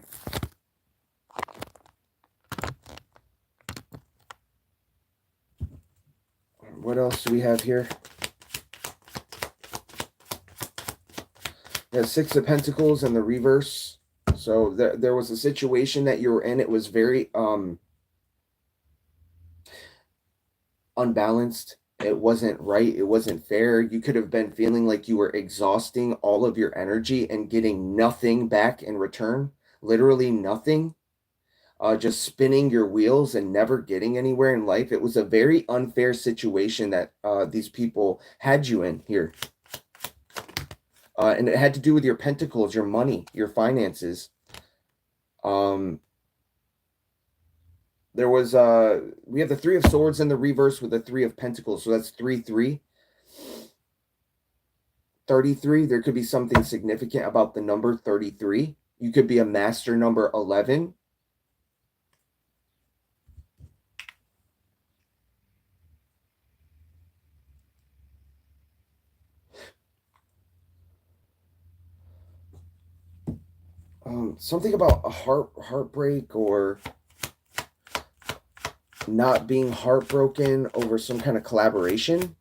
What else do we have here? We have Six of Pentacles in the reverse. So there was a situation that you were in. It was very unbalanced. It wasn't right. It wasn't fair. You could have been feeling like you were exhausting all of your energy and getting nothing back in return. Literally nothing. Just spinning your wheels and never getting anywhere in life. It was a very unfair situation that these people had you in here. And it had to do with your pentacles, your money, your finances. There was we have the Three of Swords in the reverse with the Three of Pentacles. So that's 3-3. 33. There could be something significant about the number 33. You could be a master number 11. Something about a heartbreak or not being heartbroken over some kind of collaboration.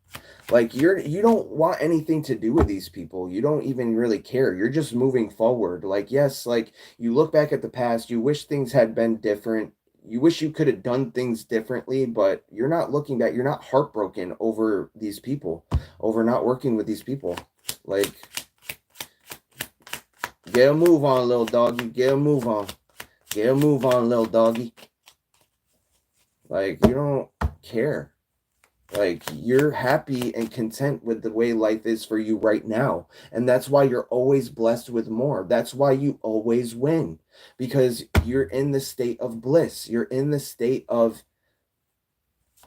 Like you don't want anything to do with these people. You don't even really care. You're just moving forward. Like, yes, like you look back at the past, you wish things had been different. You wish you could have done things differently, but you're not looking back. You're not heartbroken over these people, over not working with these people. Like, get a move on, little doggy. Get a move on. Get a move on, little doggy. Like, you don't care. Like, you're happy and content with the way life is for you right now. And that's why you're always blessed with more. That's why you always win. Because you're in the state of bliss. You're in the state of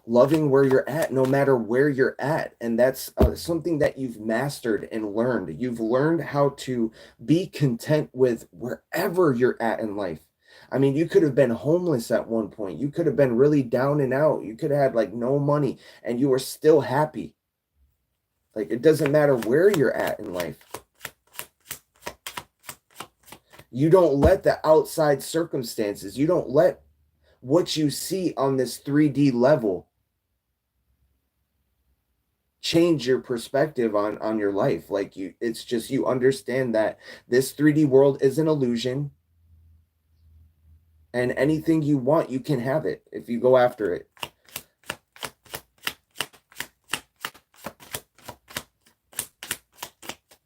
loving where you're at, no matter where you're at. And that's something that you've mastered and learned. You've learned how to be content with wherever you're at in life. I mean, you could have been homeless at one point. You could have been really down and out. You could have had like no money and you were still happy. Like, it doesn't matter where you're at in life. You don't let the outside circumstances, you don't let what you see on this 3D level change your perspective on your life. Like, it's just, you understand that this 3D world is an illusion. And anything you want, you can have it if you go after it.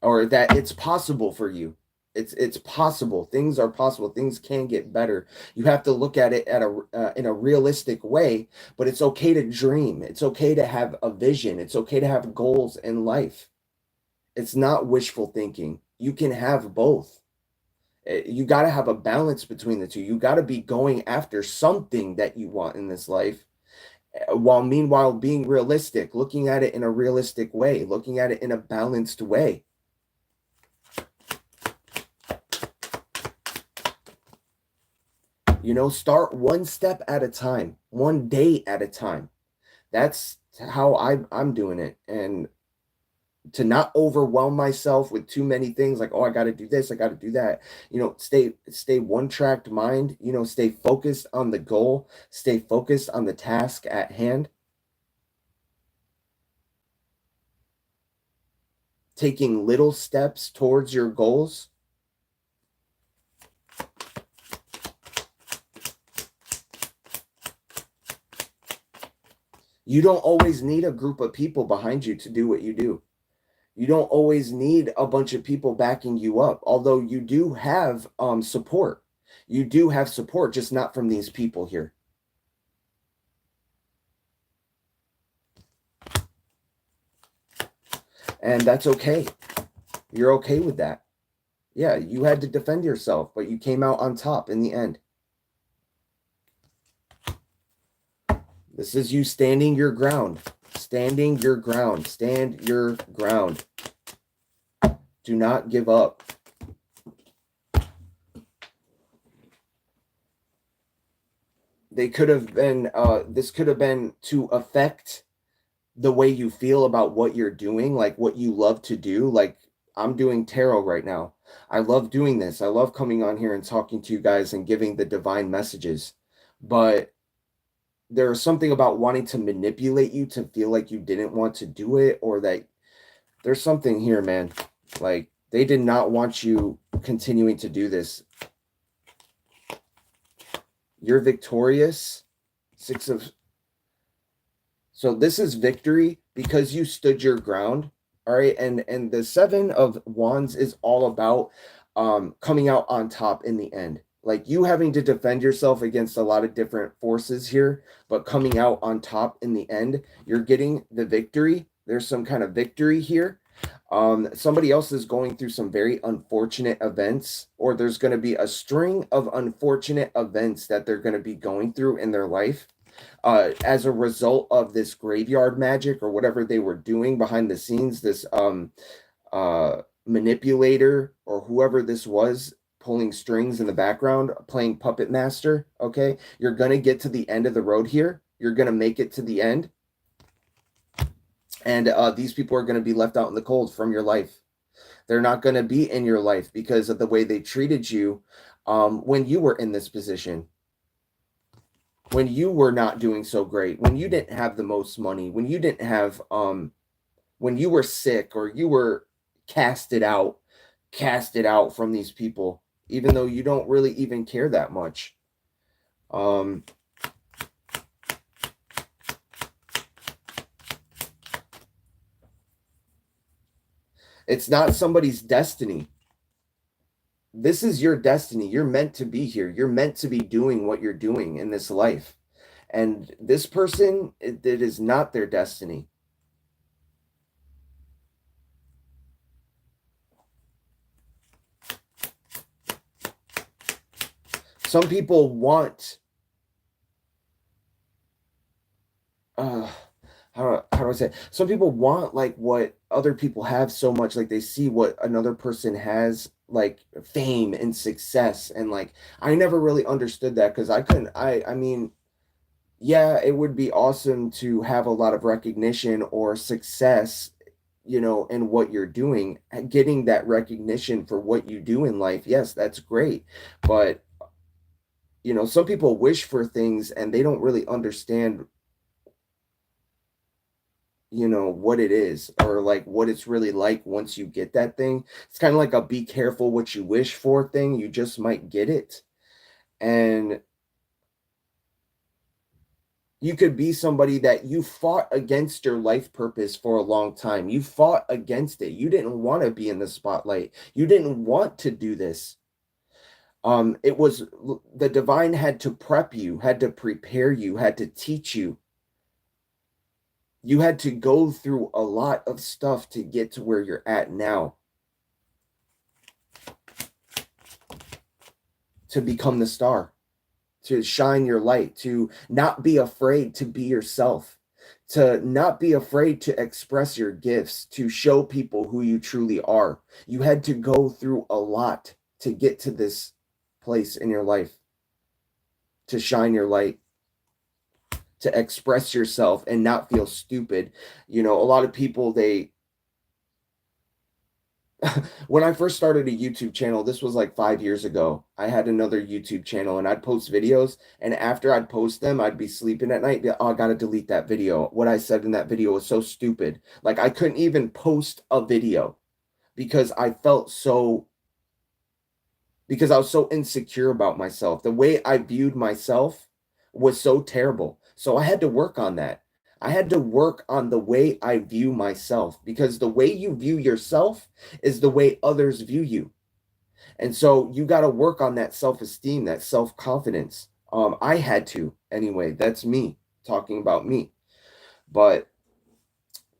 or that it's possible for you. It's possible. Things are possible. Things can get better. You have to look at it in a realistic way, but it's okay to dream. It's okay to have a vision. It's okay to have goals in life. It's not wishful thinking. You can have both. You got to have a balance between the two. You got to be going after something that you want in this life, while meanwhile being realistic, looking at it in a realistic way, looking at it in a balanced way. You know, start one step at a time, one day at a time. That's how I'm doing it. And to not overwhelm myself with too many things, like, oh, I got to do this, I got to do that. You know, stay one-tracked mind, you know, stay focused on the goal, stay focused on the task at hand. Taking little steps towards your goals. You don't always need a group of people behind you to do what you do. You don't always need a bunch of people backing you up, although you do have support. You do have support, just not from these people here. And that's okay. You're okay with that. Yeah, you had to defend yourself, but you came out on top in the end. This is you standing your ground. Standing your ground. Stand your ground. Do not give up. They could have been, this could have been to affect the way you feel about what you're doing, like what you love to do. Like, I'm doing tarot right now. I love doing this. I love coming on here and talking to you guys and giving the divine messages. But there's something about wanting to manipulate you to feel like you didn't want to do it, or that there's something here, man. Like, they did not want you continuing to do this. You're victorious. So this is victory because you stood your ground. All right. And the 7 of Wands is all about coming out on top in the end. Like, you having to defend yourself against a lot of different forces here, but coming out on top in the end, you're getting the victory. There's some kind of victory here. Somebody else is going through some very unfortunate events, or there's going to be a string of unfortunate events that they're going to be going through in their life as a result of this graveyard magic or whatever they were doing behind the scenes. This manipulator or whoever this was, pulling strings in the background, playing puppet master. Okay, you're gonna get to the end of the road here. You're gonna make it to the end, and these people are gonna be left out in the cold from your life. They're not gonna be in your life because of the way they treated you when you were in this position, when you were not doing so great, when you didn't have the most money, when you didn't have when you were sick, or you were casted out from these people, even though you don't really even care that much. It's not somebody's destiny. This is your destiny. You're meant to be here. You're meant to be doing what you're doing in this life. And this person, it is not their destiny. Some people want how do I say it? Some people want like what other people have so much, like they see what another person has, like fame and success, and like I never really understood that, because I mean, yeah, it would be awesome to have a lot of recognition or success, you know, in what you're doing, getting that recognition for what you do in life. Yes, that's great. But, you know, some people wish for things and they don't really understand, you know, what it is, or like what it's really like once you get that thing. It's kind of like a be careful what you wish for thing. You just might get it. And You could be somebody that you fought against your life purpose for a long time. You fought against it. You didn't want to be in the spotlight. You didn't want to do this. It was the divine had to prep you, had to prepare you, had to teach you. You had to go through a lot of stuff to get to where you're at now, to become the star, to shine your light, to not be afraid to be yourself, to not be afraid to express your gifts, to show people who you truly are. You had to go through a lot to get to this place in your life, to shine your light, to express yourself and not feel stupid. You know, a lot of people, they when I first started a YouTube channel, this was like 5 years ago. I had another YouTube channel and I'd post videos, and after I'd post them, I'd be sleeping at night. Oh, I gotta delete that video. What I said in that video was so stupid. Like, I couldn't even post a video because I felt so, because I was so insecure about myself. The way I viewed myself was so terrible. So I had to work on that. I had to work on the way I view myself, because the way you view yourself is the way others view you. And so you got to work on that self-esteem, that self-confidence. I had to anyway. That's me talking about me. But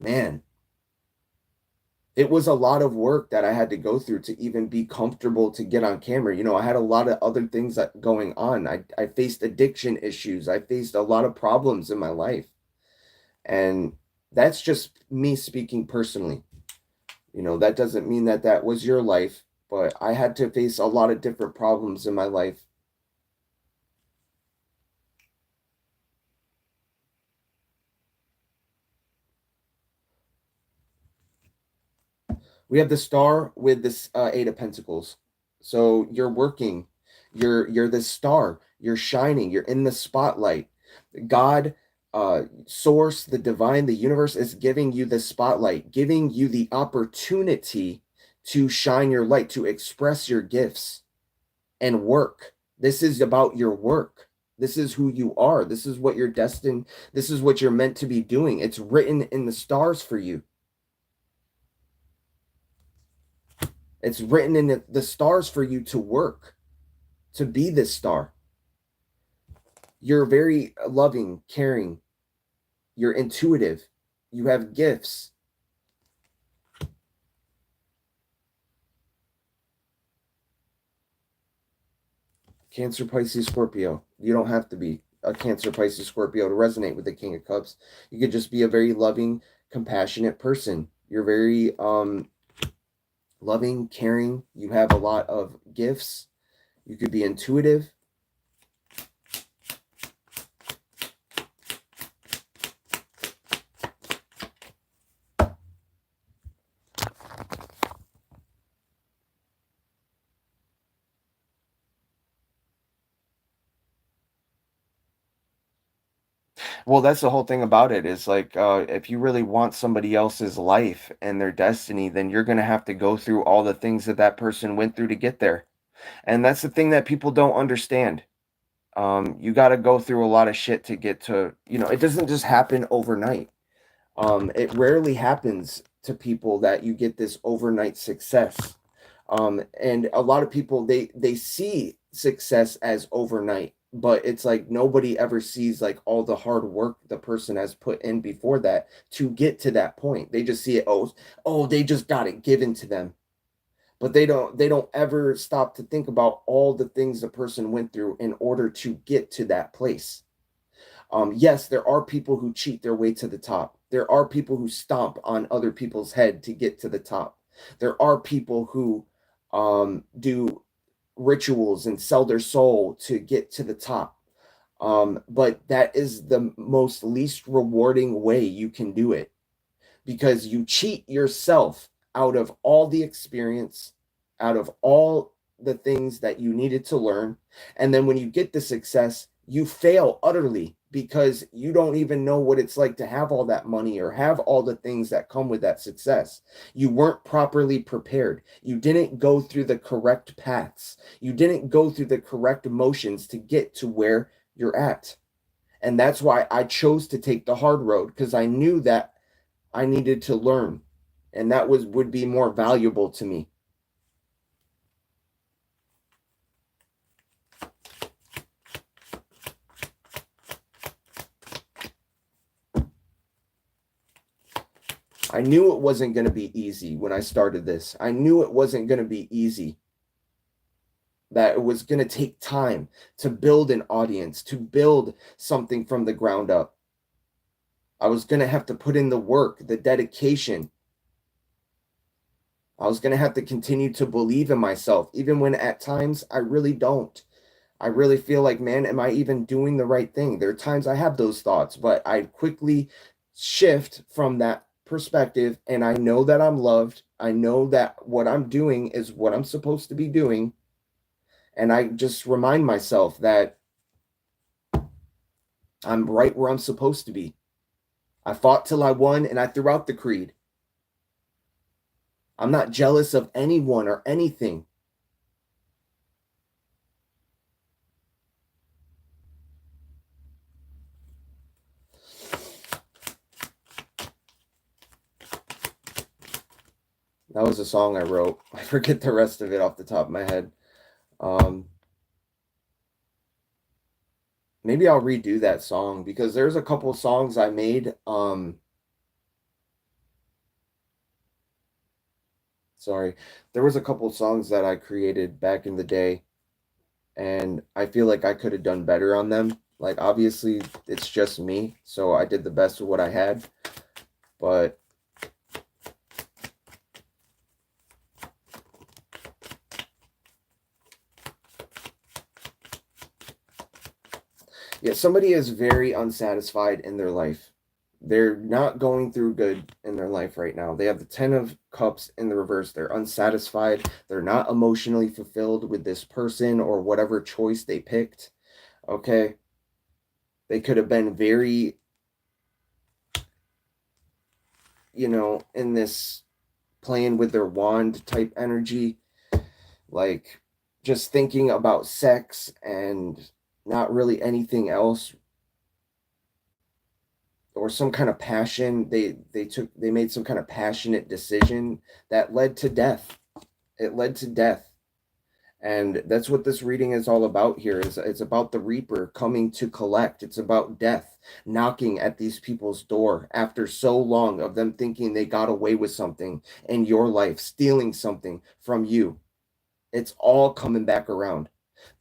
man, it was a lot of work that I had to go through to even be comfortable to get on camera. You know, I had a lot of other things that going on. I faced addiction issues. I faced a lot of problems in my life. And that's just me speaking personally. You know, that doesn't mean that that was your life, but I had to face a lot of different problems in my life. We have the star with this Eight of Pentacles. So you're working, you're the star, you're shining, you're in the spotlight. God, source, the divine, the universe is giving you the spotlight, giving you the opportunity to shine your light, to express your gifts and work. This is about your work. This is who you are. This is what you're destined. This is what you're meant to be doing. It's written in the stars for you. It's written in the stars for you to work, to be this star. You're very loving, caring. You're intuitive. You have gifts. Cancer, Pisces, Scorpio. You don't have to be a Cancer, Pisces, Scorpio to resonate with the King of Cups. You could just be a very loving, compassionate person. You're very loving, caring. You have a lot of gifts. You could be intuitive. Well, that's the whole thing about it, is like, if you really want somebody else's life and their destiny, then you're going to have to go through all the things that that person went through to get there. And that's the thing that people don't understand. You got to go through a lot of shit to get to, you know, it doesn't just happen overnight. It rarely happens to people that you get this overnight success. And a lot of people, they see success as overnight, but it's like nobody ever sees like all the hard work the person has put in before that to get to that point. They just see it, oh, they just got it given to them. But they don't ever stop to think about all the things the person went through in order to get to that place. Yes, there are people who cheat their way to the top. There are people who stomp on other people's head to get to the top. There are people who do rituals and sell their soul to get to the top. But that is the most least rewarding way you can do it, because you cheat yourself out of all the experience, out of all the things that you needed to learn. And then when you get the success, you fail utterly because you don't even know what it's like to have all that money or have all the things that come with that success. You weren't properly prepared. You didn't go through the correct paths. You didn't go through the correct motions to get to where you're at. And that's why I chose to take the hard road, because I knew that I needed to learn, and that would be more valuable to me. I knew it wasn't going to be easy when I started this. I knew it wasn't going to be easy. That it was going to take time to build an audience, to build something from the ground up. I was going to have to put in the work, the dedication. I was going to have to continue to believe in myself, even when at times I really don't. I really feel like, man, am I even doing the right thing? There are times I have those thoughts, but I quickly shift from that perspective, and I know that I'm loved. I know that what I'm doing is what I'm supposed to be doing. And I just remind myself that I'm right where I'm supposed to be. I fought till I won, and I threw out the creed. I'm not jealous of anyone or anything. That was a song I wrote. I forget the rest of it off the top of my head. Maybe I'll redo that song, because there's a couple songs I made. Sorry. There was a couple songs that I created back in the day, and I feel like I could have done better on them. Like, obviously, it's just me, so I did the best with what I had. But yeah, somebody is very unsatisfied in their life. They're not going through good in their life right now. They have the 10 of Cups in the reverse. They're unsatisfied. They're not emotionally fulfilled with this person or whatever choice they picked. Okay. They could have been very, in this playing with their wand type energy, like just thinking about sex and not really anything else, or some kind of passion. They made some kind of passionate decision that led to death. It led to death. And that's what this reading is all about here. It's about the Reaper coming to collect. It's about death knocking at these people's door after so long of them thinking they got away with something in your life, stealing something from you. It's all coming back around.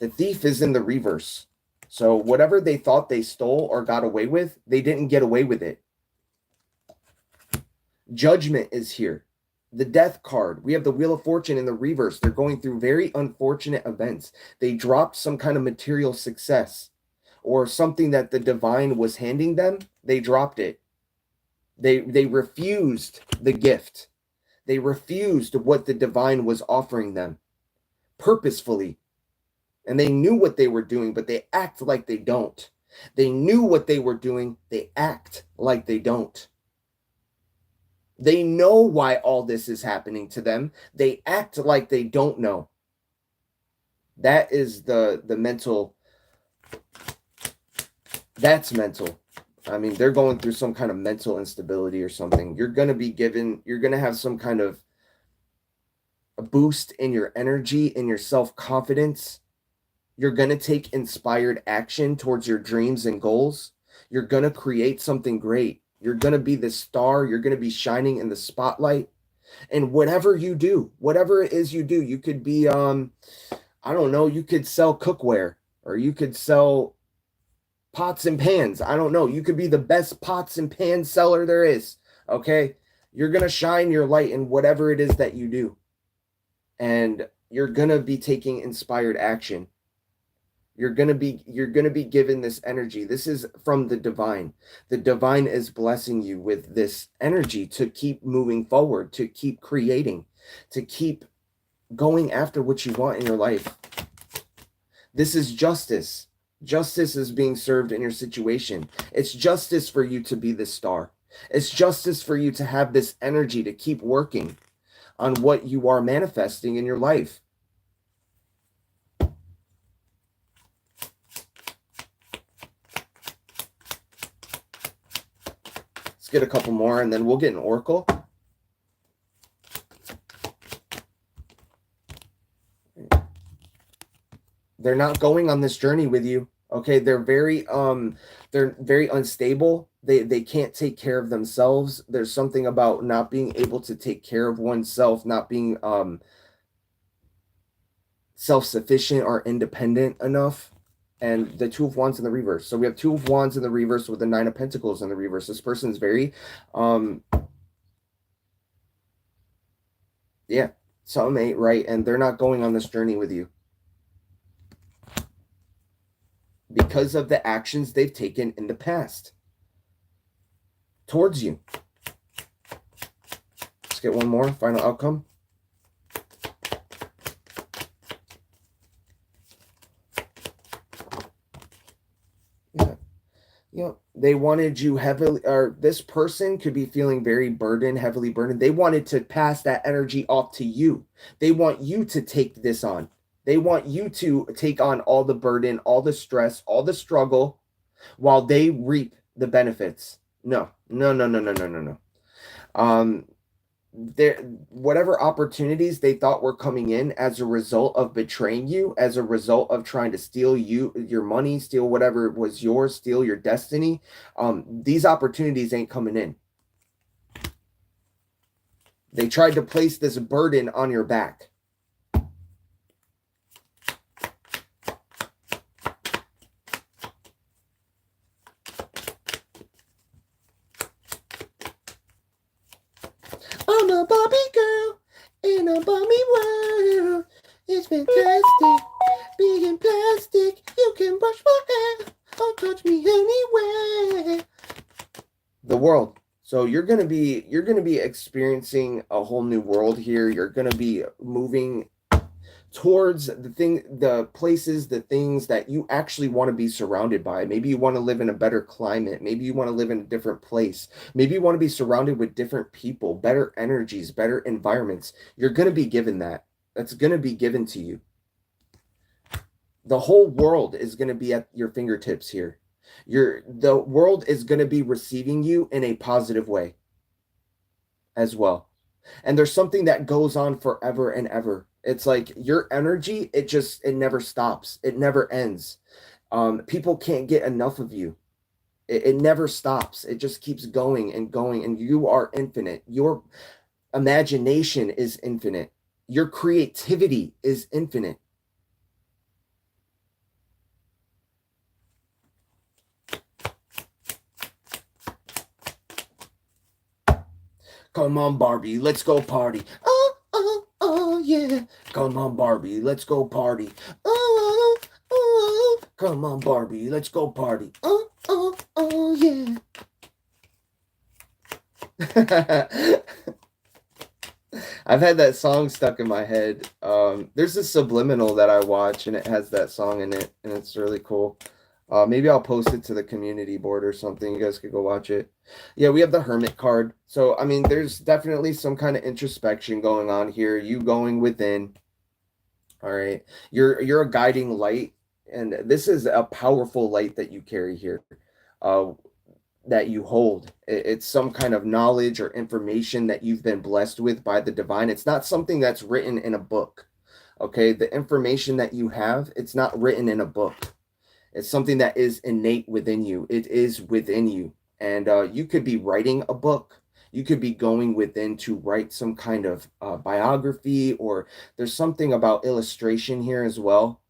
The thief is in the reverse. So whatever they thought they stole or got away with, they didn't get away with it. Judgment is here. The death card. We have the Wheel of Fortune in the reverse. They're going through very unfortunate events. They dropped some kind of material success or something that the divine was handing them. They dropped it. They refused the gift. They refused what the divine was offering them purposefully. And they knew what they were doing, but they act like they don't. They knew what they were doing. They act like they don't. They know why all this is happening to them. They act like they don't know. That is the mental. That's mental. I mean, they're going through some kind of mental instability or something. You're going to have some kind of a boost in your energy, in your self-confidence. You're going to take inspired action towards your dreams and goals. You're going to create something great. You're going to be the star. You're going to be shining in the spotlight. And whatever you do, whatever it is you do, you could be, I don't know, you could sell cookware, or you could sell pots and pans. I don't know. You could be the best pots and pan seller there is. Okay. You're going to shine your light in whatever it is that you do. And you're going to be taking inspired action. You're going to be given this energy. This is from the divine. The divine is blessing you with this energy to keep moving forward, to keep creating, to keep going after what you want in your life. This is justice. Justice is being served in your situation. It's justice for you to be the star. It's justice for you to have this energy to keep working on what you are manifesting in your life. get a couple more, and then we'll get an oracle. They're not going on this journey with you. Okay, they're very unstable. They can't take care of themselves. There's something about not being able to take care of oneself, not being self-sufficient or independent enough. And the Two of Wands in the reverse. So we have Two of Wands in the reverse with the Nine of Pentacles in the reverse. This person's very yeah, something ain't right, and they're not going on this journey with you because of the actions they've taken in the past towards you. Let's get one more final outcome. Yeah, they wanted you heavily, or this person could be feeling very burdened, heavily burdened. They wanted to pass that energy off to you. They want you to take this on. They want you to take on all the burden, all the stress, all the struggle, while they reap the benefits. No. There, whatever opportunities they thought were coming in as a result of betraying you, as a result of trying to steal your money, steal whatever was yours, steal your destiny, these opportunities ain't coming in. They tried to place this burden on your back. I'm a Barbie girl in a Barbie world. It's fantastic being plastic. You can brush my hair or touch me anywhere. The world. So you're gonna be experiencing a whole new world here. You're gonna be moving towards the places, the things that you actually want to be surrounded by. Maybe you want to live in a better climate. Maybe you want to live in a different place. Maybe you want to be surrounded with different people, better energies, better environments. You're going to be given that. That's going to be given to you. The whole world is going to be at your fingertips here. The world is going to be receiving you in a positive way as well. And there's something that goes on forever and ever. It's like your energy, it never stops. It never ends. People can't get enough of you. It never stops. It just keeps going and going, and you are infinite. Your imagination is infinite. Your creativity is infinite. Come on, Barbie, let's go party. Oh, yeah. Come on, Barbie, let's go party. Oh, come on, Barbie, let's go party. Oh, yeah. I've had that song stuck in my head. There's a subliminal that I watch, and it has that song in it, and it's really cool. Maybe I'll post it to the community board or something. You guys could go watch it. Yeah, we have the Hermit card. So, I mean, there's definitely some kind of introspection going on here. You going within. All right. You're a guiding light. And this is a powerful light that you carry here, that you hold. It's some kind of knowledge or information that you've been blessed with by the divine. It's not something that's written in a book. Okay. The information that you have, it's not written in a book. It's something that is innate within you. It is within you. And you could be writing a book. You could be going within to write some kind of biography, or there's something about illustration here as well.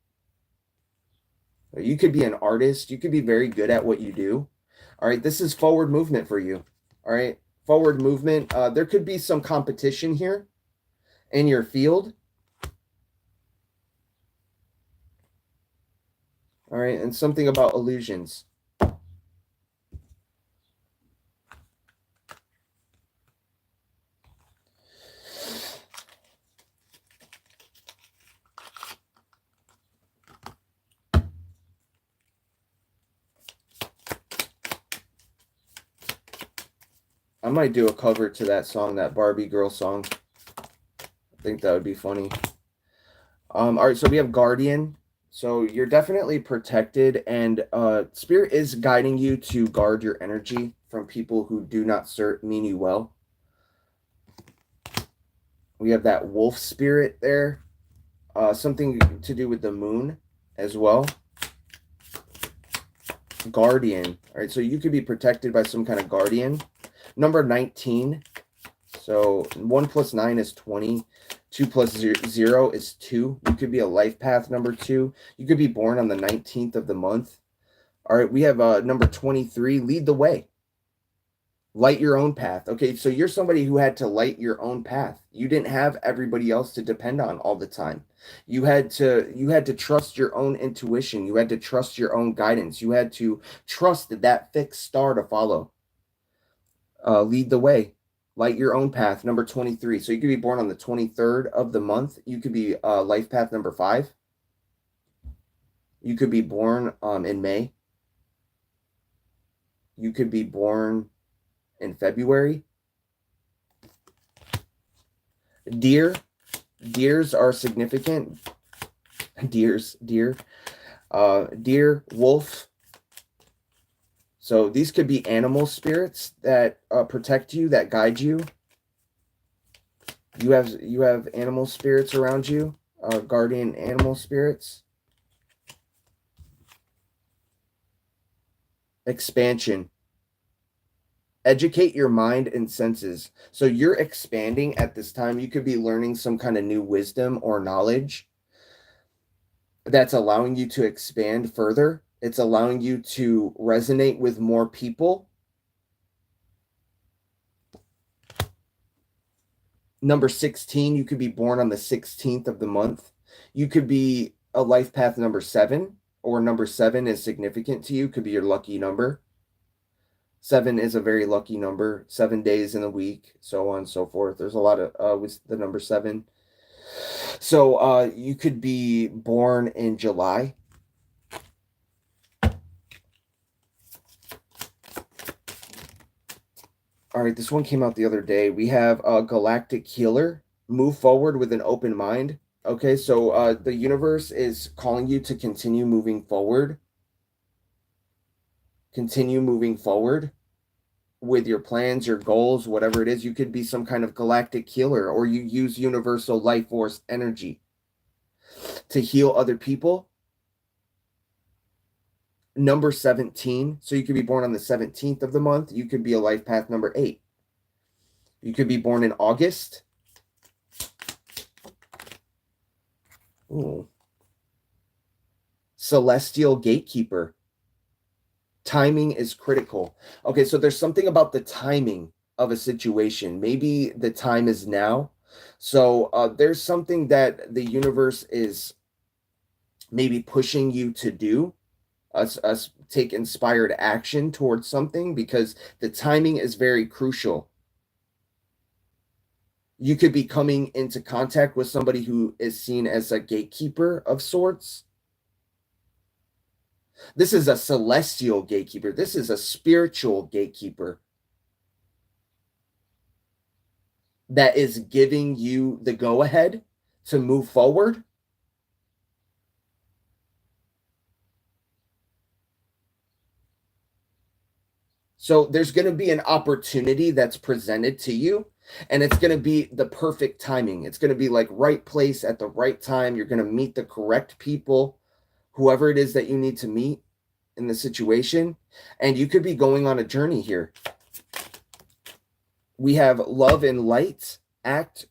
You could be an artist. You could be very good at what you do. All right. This is forward movement for you. All right. Forward movement. There could be some competition here in your field. All right, and something about illusions. I might do a cover to that song, that Barbie girl song. I think that would be funny. All right, so we have Guardian. So you're definitely protected, and Spirit is guiding you to guard your energy from people who do not mean you well. We have that wolf spirit there. Something to do with the moon as well. Guardian. All right, so you could be protected by some kind of guardian. Number 19. So 1 plus 9 is 20. 2 plus 0 is 2. You could be a life path number 2. You could be born on the 19th of the month. All right, we have number 23. Lead the way. Light your own path. Okay, so you're somebody who had to light your own path. You didn't have everybody else to depend on all the time. You had to trust your own intuition. You had to trust your own guidance. You had to trust that fixed star to follow. Lead the way. Light your own path. Number 23. So you could be born on the 23rd of the month. You could be life path number 5. You could be born in May. You could be born in February. Deers are significant. Deer, wolf. So these could be animal spirits that protect you, that guide you. You have animal spirits around you, guardian animal spirits. Expansion. Educate your mind and senses. So you're expanding at this time. You could be learning some kind of new wisdom or knowledge that's allowing you to expand further. It's allowing you to resonate with more people. Number 16, you could be born on the 16th of the month. You could be a life path number 7, or number 7 is significant to you. Could be your lucky number. 7 is a very lucky number. 7 days in a week, so on and so forth. There's a lot of with the number 7. So you could be born in July. All right, this one came out the other day. We have a galactic healer. Move forward with an open mind. Okay, so the universe is calling you to continue moving forward. Continue moving forward with your plans, your goals, whatever it is. You could be some kind of galactic healer, or you use universal life force energy to heal other people. Number 17. So you could be born on the 17th of the month. You could be a life path number 8. You could be born in August. Ooh. Celestial gatekeeper. Timing is critical. Okay, so there's something about the timing of a situation. Maybe the time is now. So there's something that the universe is maybe pushing you to do. Us take inspired action towards something, because the timing is very crucial. You could be coming into contact with somebody who is seen as a gatekeeper of sorts. This is a celestial gatekeeper. This is a spiritual gatekeeper that is giving you the go-ahead to move forward. So there's going to be an opportunity that's presented to you, and it's going to be the perfect timing. It's going to be like right place at the right time. You're going to meet the correct people, whoever it is that you need to meet in the situation, and you could be going on a journey here. We have love and light. Act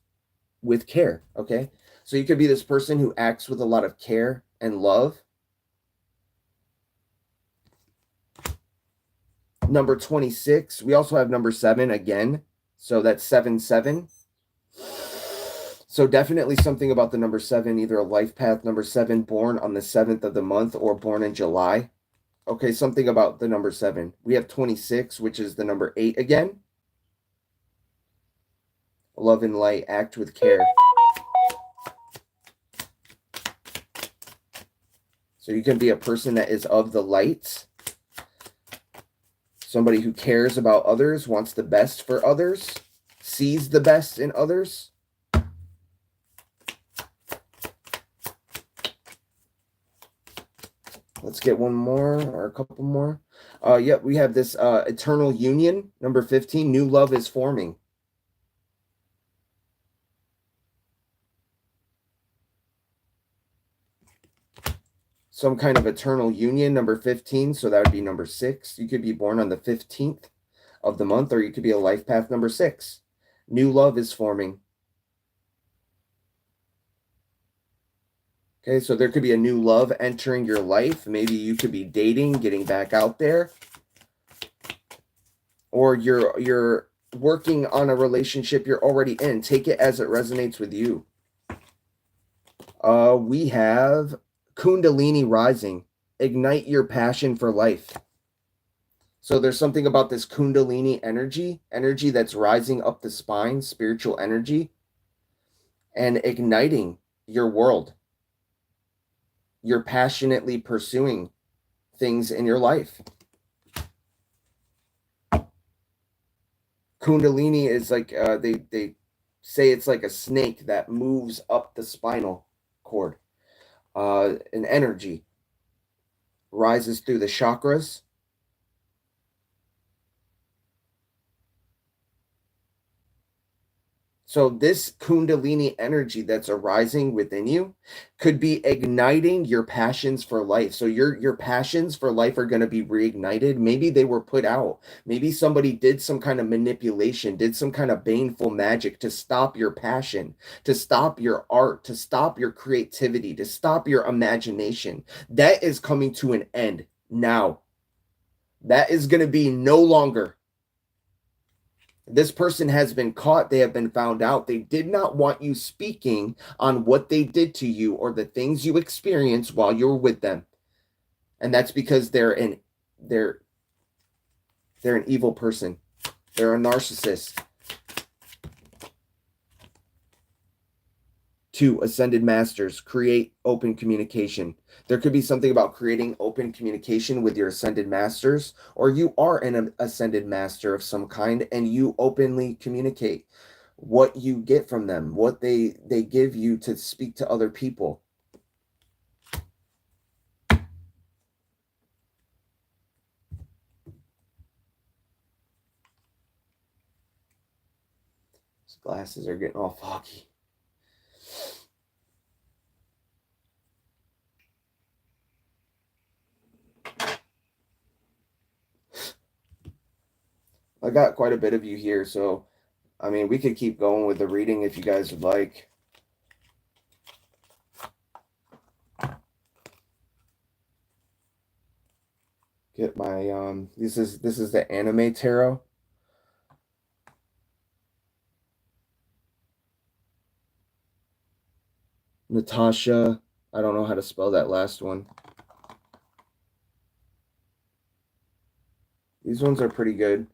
with care. Okay, so you could be this person who acts with a lot of care and love. Number 26. We also have number 7 again, so that's 7-7. So definitely something about the number 7, either a life path number 7, born on the 7th of the month, or born in July. Okay, something about the number 7. We have 26, which is the number 8 again. Love and light, act with care. So you can be a person that is of the light. Somebody who cares about others, wants the best for others, sees the best in others. Let's get one more or a couple more. Yep, we have this eternal union, number 15. New love is forming. Some kind of eternal union, number 15. So that would be number 6. You could be born on the 15th of the month, or you could be a life path number 6. New love is forming. Okay, so there could be a new love entering your life. Maybe you could be dating, getting back out there. Or you're working on a relationship you're already in. Take it as it resonates with you. We have Kundalini rising. Ignite your passion for life. So there's something about this Kundalini energy that's rising up the spine, spiritual energy, and igniting your world. You're passionately pursuing things in your life. Kundalini is like, they say it's like a snake that moves up the spinal cord. An energy rises through the chakras. So this Kundalini energy that's arising within you could be igniting your passions for life. So your passions for life are going to be reignited. Maybe they were put out. Maybe somebody did some kind of manipulation, did some kind of baneful magic to stop your passion, to stop your art, to stop your creativity, to stop your imagination. That is coming to an end now. That is going to be no longer. This person has been caught. They have been found out. They did not want you speaking on what they did to you or the things you experienced while you were with them. And that's because they're an evil person. They're a narcissist. 2, ascended masters, create open communication. There could be something about creating open communication with your ascended masters, or you are an ascended master of some kind and you openly communicate what you get from them, what they give you to speak to other people. These glasses are getting all foggy. I got quite a bit of you here, so I mean, we could keep going with the reading if you guys would like. Get my this is the anime tarot. Natasha, I don't know how to spell that last one. These ones are pretty good.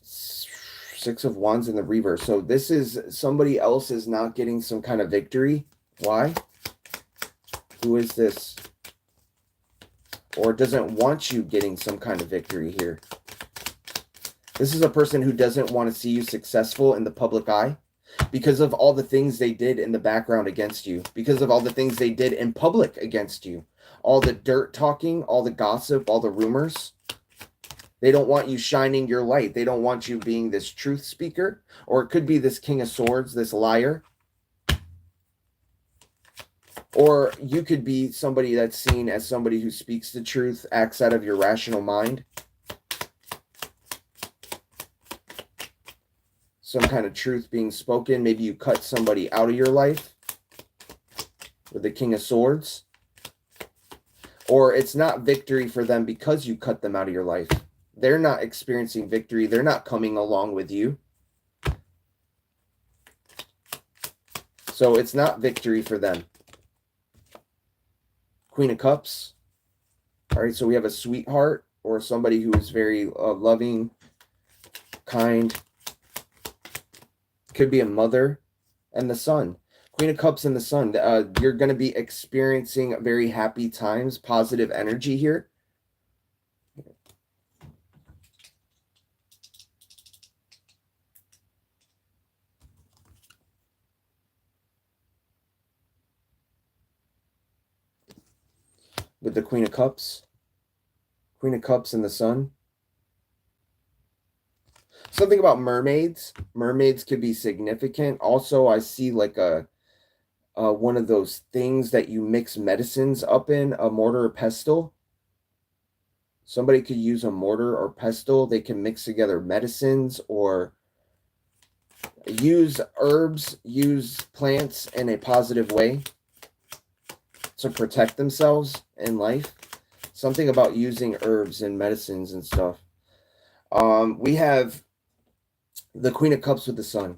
Six of Wands in the reverse. So this is somebody else is not getting some kind of victory. Why? Who is this? Or doesn't want you getting some kind of victory here. This is a person who doesn't want to see you successful in the public eye because of all the things they did in the background against you, because of all the things they did in public against you, all the dirt talking, all the gossip, all the rumors. They don't want you shining your light. They don't want you being this truth speaker, or it could be this King of Swords, this liar. Or you could be somebody that's seen as somebody who speaks the truth, acts out of your rational mind. Some kind of truth being spoken. Maybe you cut somebody out of your life with the King of Swords. Or it's not victory for them because you cut them out of your life. They're not experiencing victory. They're not coming along with you. So it's not victory for them. Queen of Cups. All right, so we have a sweetheart or somebody who is very loving, kind. Could be a mother. And the Sun. Queen of Cups and the Sun. You're going to be experiencing very happy times, positive energy here. with the Queen of Cups. Queen of Cups and the Sun. Something about mermaids. Mermaids could be significant. Also, I see like a one of those things that you mix medicines up in, a mortar or pestle. Somebody could use a mortar or pestle. They can mix together medicines or use herbs, use plants in a positive way to protect themselves in life. Something about using herbs and medicines and stuff. We have the Queen of Cups with the Sun.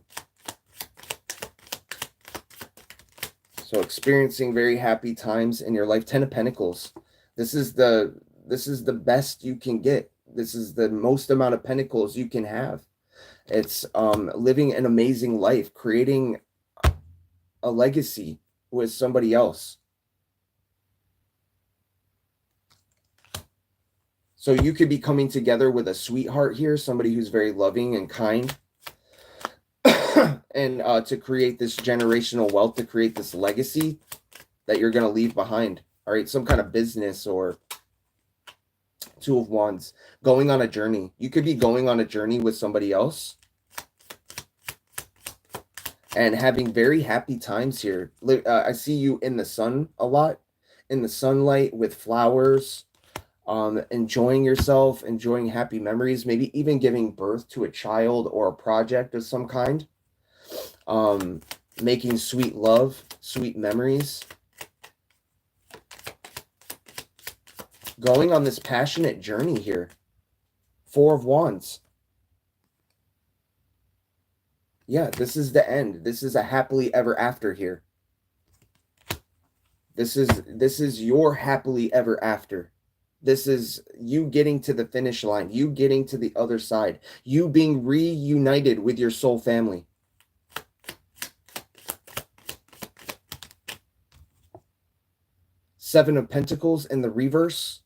So experiencing very happy times in your life. 10 of Pentacles. This is the best you can get. This is the most amount of pentacles you can have. It's living an amazing life, creating a legacy with somebody else. So you could be coming together with a sweetheart here, somebody who's very loving and kind, and to create this generational wealth, to create this legacy that you're going to leave behind. All right, some kind of business or Two of Wands, going on a journey. You could be going on a journey with somebody else and having very happy times here. I see you in the sun a lot, in the sunlight with flowers, enjoying yourself, enjoying happy memories, maybe even giving birth to a child or a project of some kind, making sweet love, sweet memories, going on this passionate journey here. Four of Wands. Yeah, this is the end. This is a happily ever after here. This is your happily ever after. This is you getting to the finish line, you getting to the other side, you being reunited with your soul family. Seven of Pentacles in the reverse.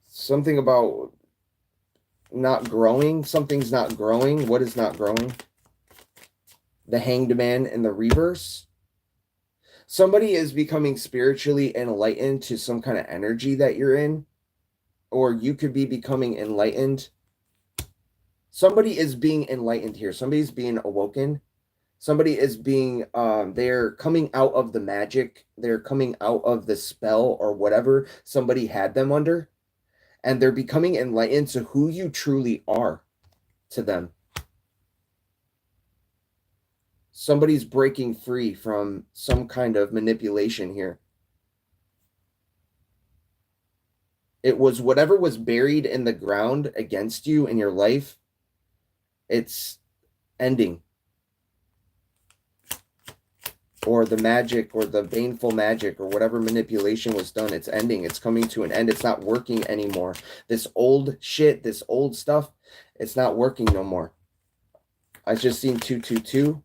Something about not growing. Something's not growing. What is not growing? The Hanged Man in the reverse. Somebody is becoming spiritually enlightened to some kind of energy that you're in. Or you could be becoming enlightened. Somebody is being enlightened here. Somebody's being awoken. Somebody is being, they're coming out of the magic. They're coming out of the spell or whatever somebody had them under. And they're becoming enlightened to who you truly are to them. Somebody's breaking free from some kind of manipulation here. It was whatever was buried in the ground against you in your life. It's ending. Or the magic or the baneful magic or whatever manipulation was done, it's ending. It's coming to an end. It's not working anymore. This old shit, this old stuff, it's not working no more. I just seen 222.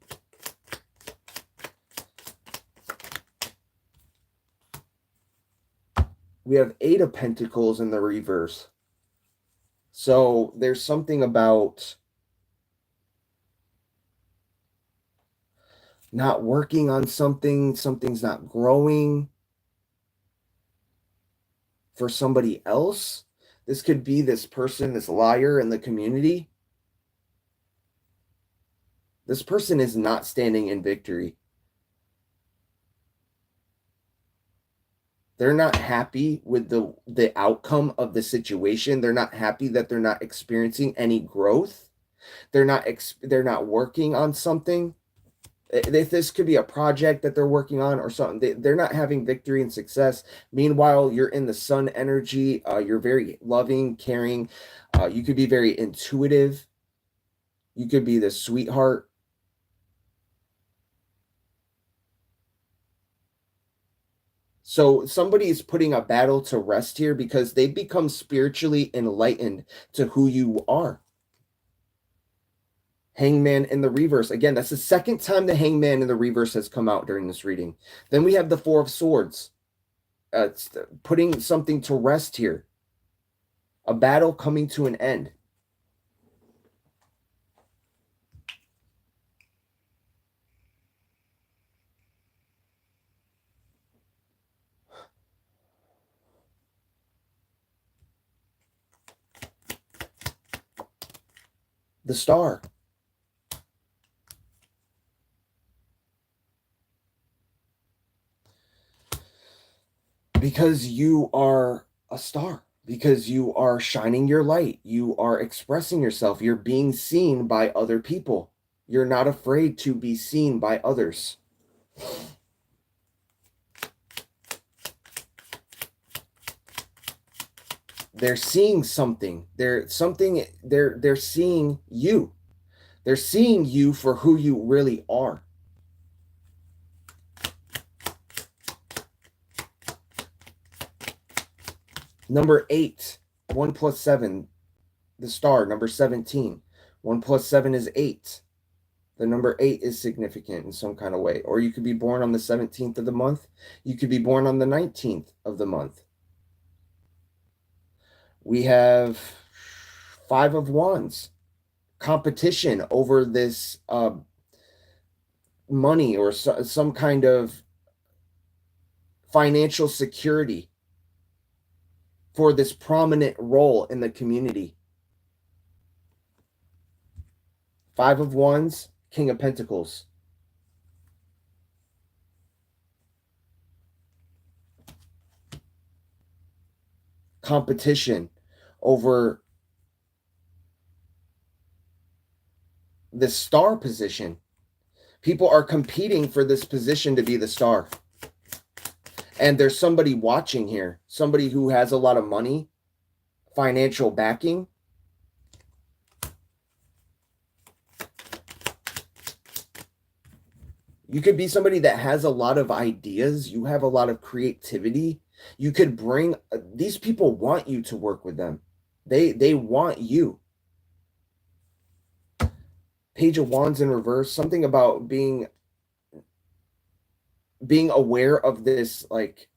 We have 8 of Pentacles in the reverse. So there's something about not working on something, something's not growing for somebody else. This could be this person, this liar in the community. This person is not standing in victory. They're not happy with the outcome of the situation. They're not happy that they're not experiencing any growth. They're not working on something. This could be a project that they're working on or something. They're not having victory and success. Meanwhile, you're in the sun energy. You're very loving, caring. You could be very intuitive. You could be the sweetheart. So somebody is putting a battle to rest here because they've become spiritually enlightened to who you are. Hangman in the reverse. Again, that's the second time the Hangman in the reverse has come out during this reading. Then we have the Four of Swords. It's putting something to rest here. A battle coming to an end. the star. Because you are a star. Because you are shining your light. You are expressing yourself. You're being seen by other people. You're not afraid to be seen by others. They're seeing something. They're seeing you. They're seeing you for who you really are. Number 8, 1 plus 7, the star, number 17. 1 plus 7 is 8. The number 8 is significant in some kind of way. Or you could be born on the 17th of the month. You could be born on the 19th of the month. We have 5 of Wands. Competition over this money or some kind of financial security for this prominent role in the community. 5 of Wands, King of Pentacles. Competition over the star position. People are competing for this position to be the star. And there's somebody watching here, somebody who has a lot of money, financial backing. You could be somebody that has a lot of ideas. You have a lot of creativity. You could bring, these people want you to work with them. They want you. Page of Wands in reverse, something about being aware of this like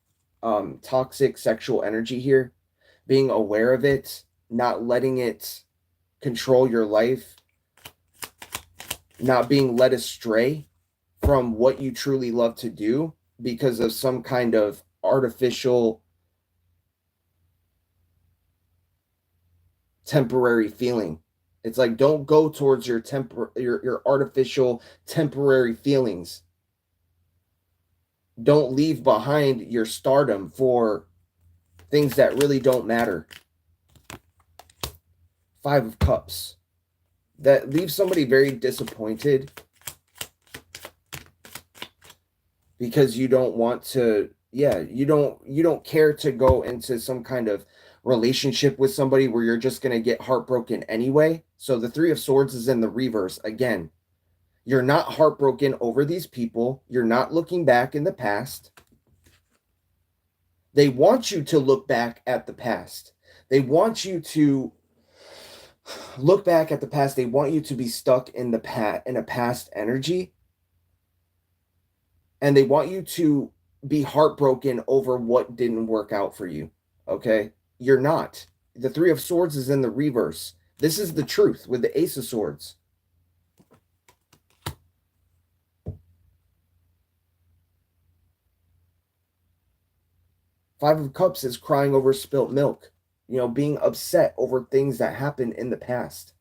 toxic sexual energy here, being aware of it, not letting it control your life, not being led astray from what you truly love to do because of some kind of artificial temporary feeling. It's like, don't go towards your artificial temporary feelings. Don't leave behind your stardom for things that really don't matter. 5 of Cups. That leaves somebody very disappointed because you don't want to, you don't care to go into some kind of relationship with somebody where you're just going to get heartbroken anyway. So the 3 of Swords is in the reverse again. You're not heartbroken over these people. You're not looking back in the past. They want you to look back at the past. They want you to look back at the past. They want you to be stuck in a past energy. And they want you to be heartbroken over what didn't work out for you. Okay? You're not. The 3 of Swords is in the reverse. This is the truth with the Ace of Swords. Five of Cups is crying over spilt milk. You know, being upset over things that happened in the past.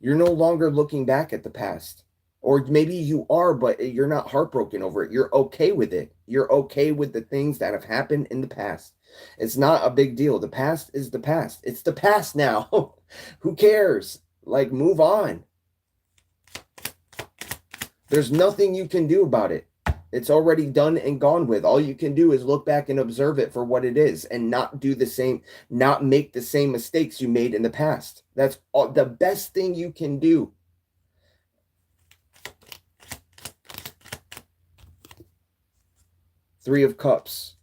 You're no longer looking back at the past. Or maybe you are, but you're not heartbroken over it. You're okay with it. You're okay with the things that have happened in the past. It's not a big deal. The past is the past. It's the past now. Who cares? Like, move on. There's nothing you can do about it. It's already done and gone with. All you can do is look back and observe it for what it is and not do the same, not make the same mistakes you made in the past. That's all, the best thing you can do. Three of Cups.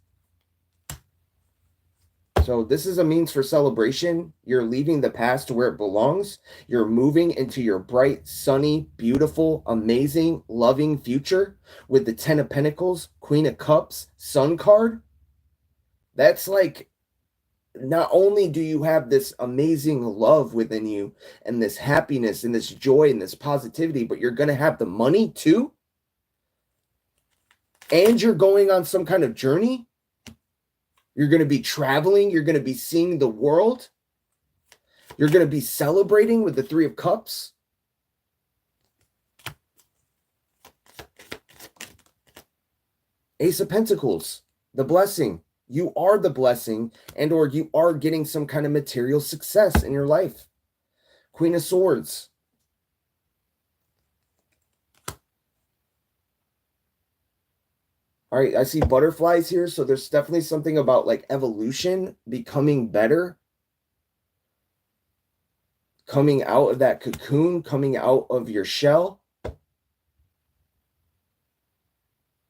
So this is a means for celebration. You're leaving the past to where it belongs. You're moving into your bright, sunny, beautiful, amazing, loving future with the 10 of Pentacles, Queen of Cups, Sun card. That's like, not only do you have this amazing love within you and this happiness and this joy and this positivity, but you're going to have the money too. And you're going on some kind of journey. You're going to be traveling. You're going to be seeing the world. You're going to be celebrating with the 3 of Cups. Ace of Pentacles, the blessing. You are the blessing, and or you are getting some kind of material success in your life. Queen of Swords. All right, I see butterflies here, so there's definitely something about like evolution, becoming better, coming out of that cocoon, coming out of your shell.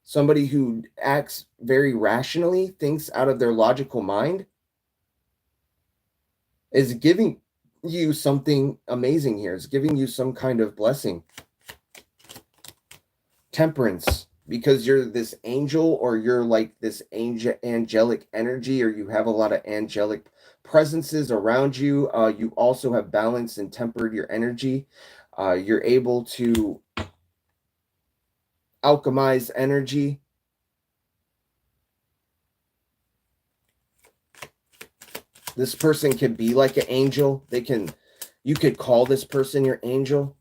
Somebody who acts very rationally, thinks out of their logical mind, is giving you something amazing here. It's giving you some kind of blessing. Temperance, because you're this angel, or you're like this angelic energy, or you have a lot of angelic presences around you. You also have balanced and tempered your energy. You're able to alchemize energy. This person can be like an angel. You could call this person your angel.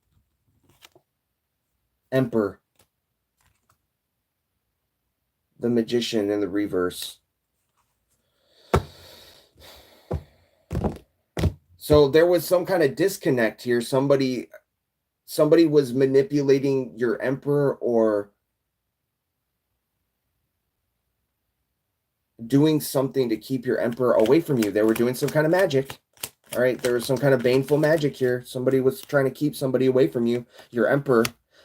Emperor. The Magician in the reverse. So there was some kind of disconnect here. Somebody was manipulating your emperor, or doing something to keep your emperor away from you. They were doing some kind of magic. All right, there was some kind of baneful magic here. Somebody was trying to keep somebody away from you, your emperor.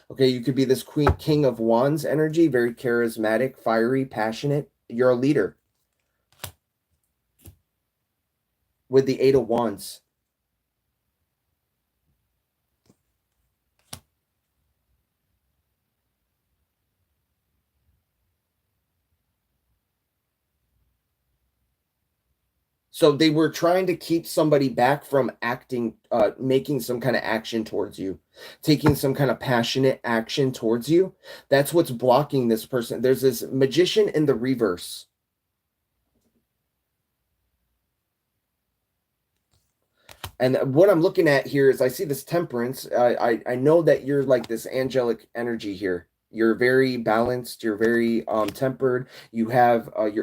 Okay, you could be this King of Wands energy, very charismatic, fiery, passionate. You're a leader. With the 8 of Wands. So they were trying to keep somebody back from acting, making some kind of action towards you, taking some kind of passionate action towards you. That's what's blocking this person. There's this Magician in the reverse. And what I'm looking at here is I see this Temperance. I know that you're like this angelic energy here. You're very balanced. You're very tempered. You're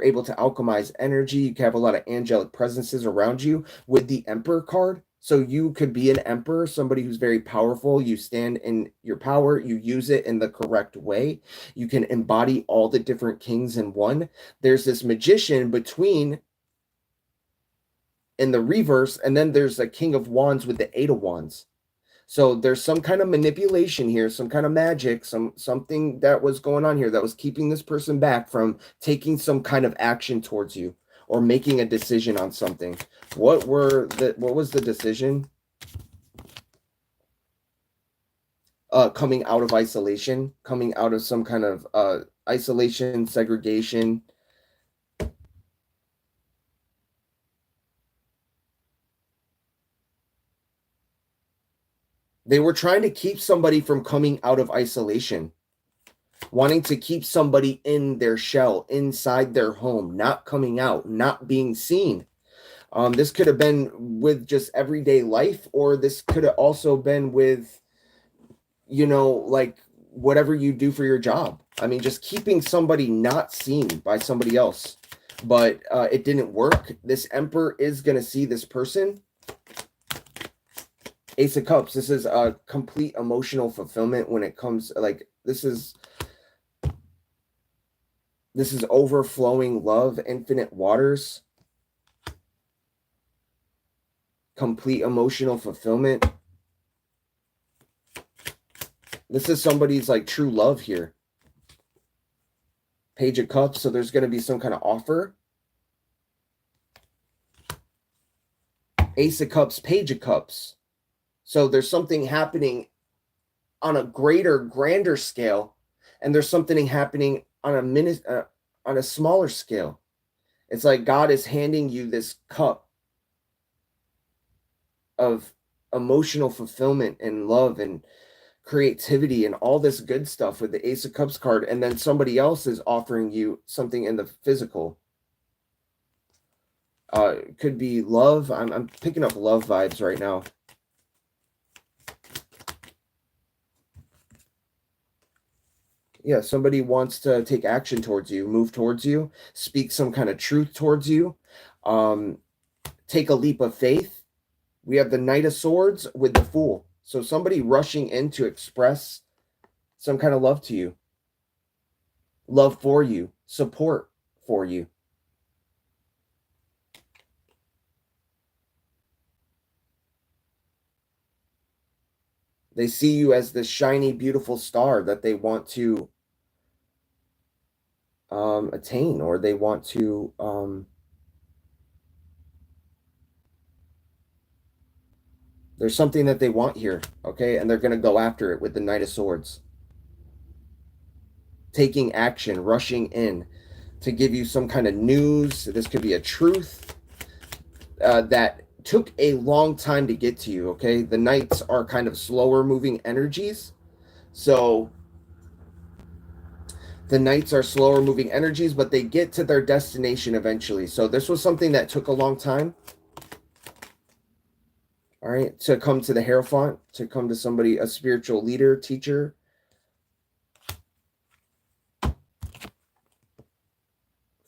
able to alchemize energy. You have a lot of angelic presences around you with the Emperor card. So you could be an emperor, somebody who's very powerful. You stand in your power. You use it in the correct way. You can embody all the different kings in one. There's this Magician between in the reverse, and then there's a King of Wands with the 8 of Wands. So there's some kind of manipulation here, some kind of magic, something that was going on here that was keeping this person back from taking some kind of action towards you, or making a decision on something. What was the decision? Coming out of isolation, coming out of some kind of isolation, segregation. They were trying to keep somebody from coming out of isolation, wanting to keep somebody in their shell, inside their home, not coming out, not being seen. This could have been with just everyday life, or this could have also been with, like whatever you do for your job. I mean, just keeping somebody not seen by somebody else. But it didn't work. This Emperor is going to see this person. Ace of Cups. This is a complete emotional fulfillment when it comes, like, this is overflowing love, infinite waters, complete emotional fulfillment. This is somebody's like true love here. Page of Cups, so there's going to be some kind of offer. Ace of Cups, Page of Cups. So there's something happening on a grander scale, and there's something happening on a smaller scale. It's like God is handing you this cup of emotional fulfillment and love and creativity and all this good stuff with the Ace of Cups card, and then somebody else is offering you something in the physical. Could be love. I'm picking up love vibes right now. Yeah, somebody wants to take action towards you, move towards you, speak some kind of truth towards you, take a leap of faith. We have the Knight of Swords with the Fool. So somebody rushing in to express some kind of love to you, love for you, support for you. They see you as this shiny, beautiful star that they want to attain, or they want to there's something that they want here, okay? And they're going to go after it with the Knight of Swords. Taking action, rushing in to give you some kind of news. This could be a truth that took a long time to get to you, okay? The Knights are kind of slower moving energies. So the Knights are slower moving energies, but they get to their destination eventually. So this was something that took a long time. All right, to come to the Hierophant, to come to somebody, a spiritual leader, teacher.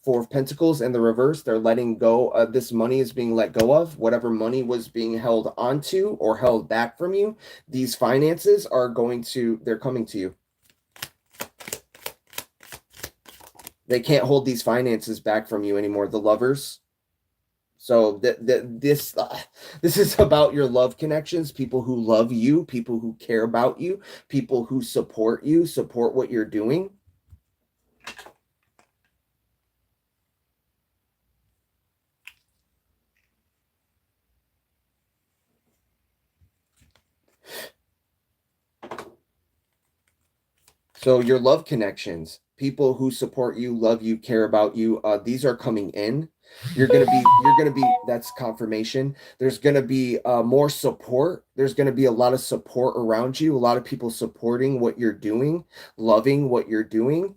Four of Pentacles in the reverse, they're letting go of this money is being let go of. Whatever money was being held onto or held back from you, these finances are they're coming to you. They can't hold these finances back from you anymore, the Lovers. So this is about your love connections, people who love you, people who care about you, people who support you, support what you're doing. So your love connections, people who support you, love you, care about you, these are coming in. You're gonna be. That's confirmation. There's gonna be more support. There's gonna be a lot of support around you. A lot of people supporting what you're doing, loving what you're doing.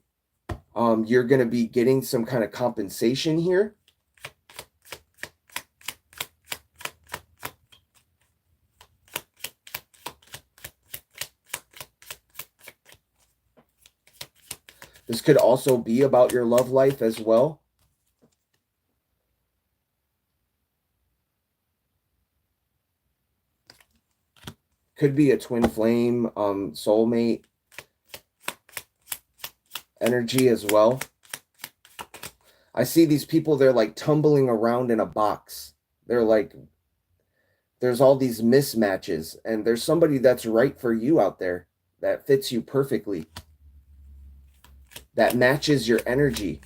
You're gonna be getting some kind of compensation here. This could also be about your love life as well. Could be a twin flame, soulmate energy as well. I see these people, they're like tumbling around in a box. They're like, there's all these mismatches, and there's somebody that's right for you out there that fits you perfectly, that matches your energy.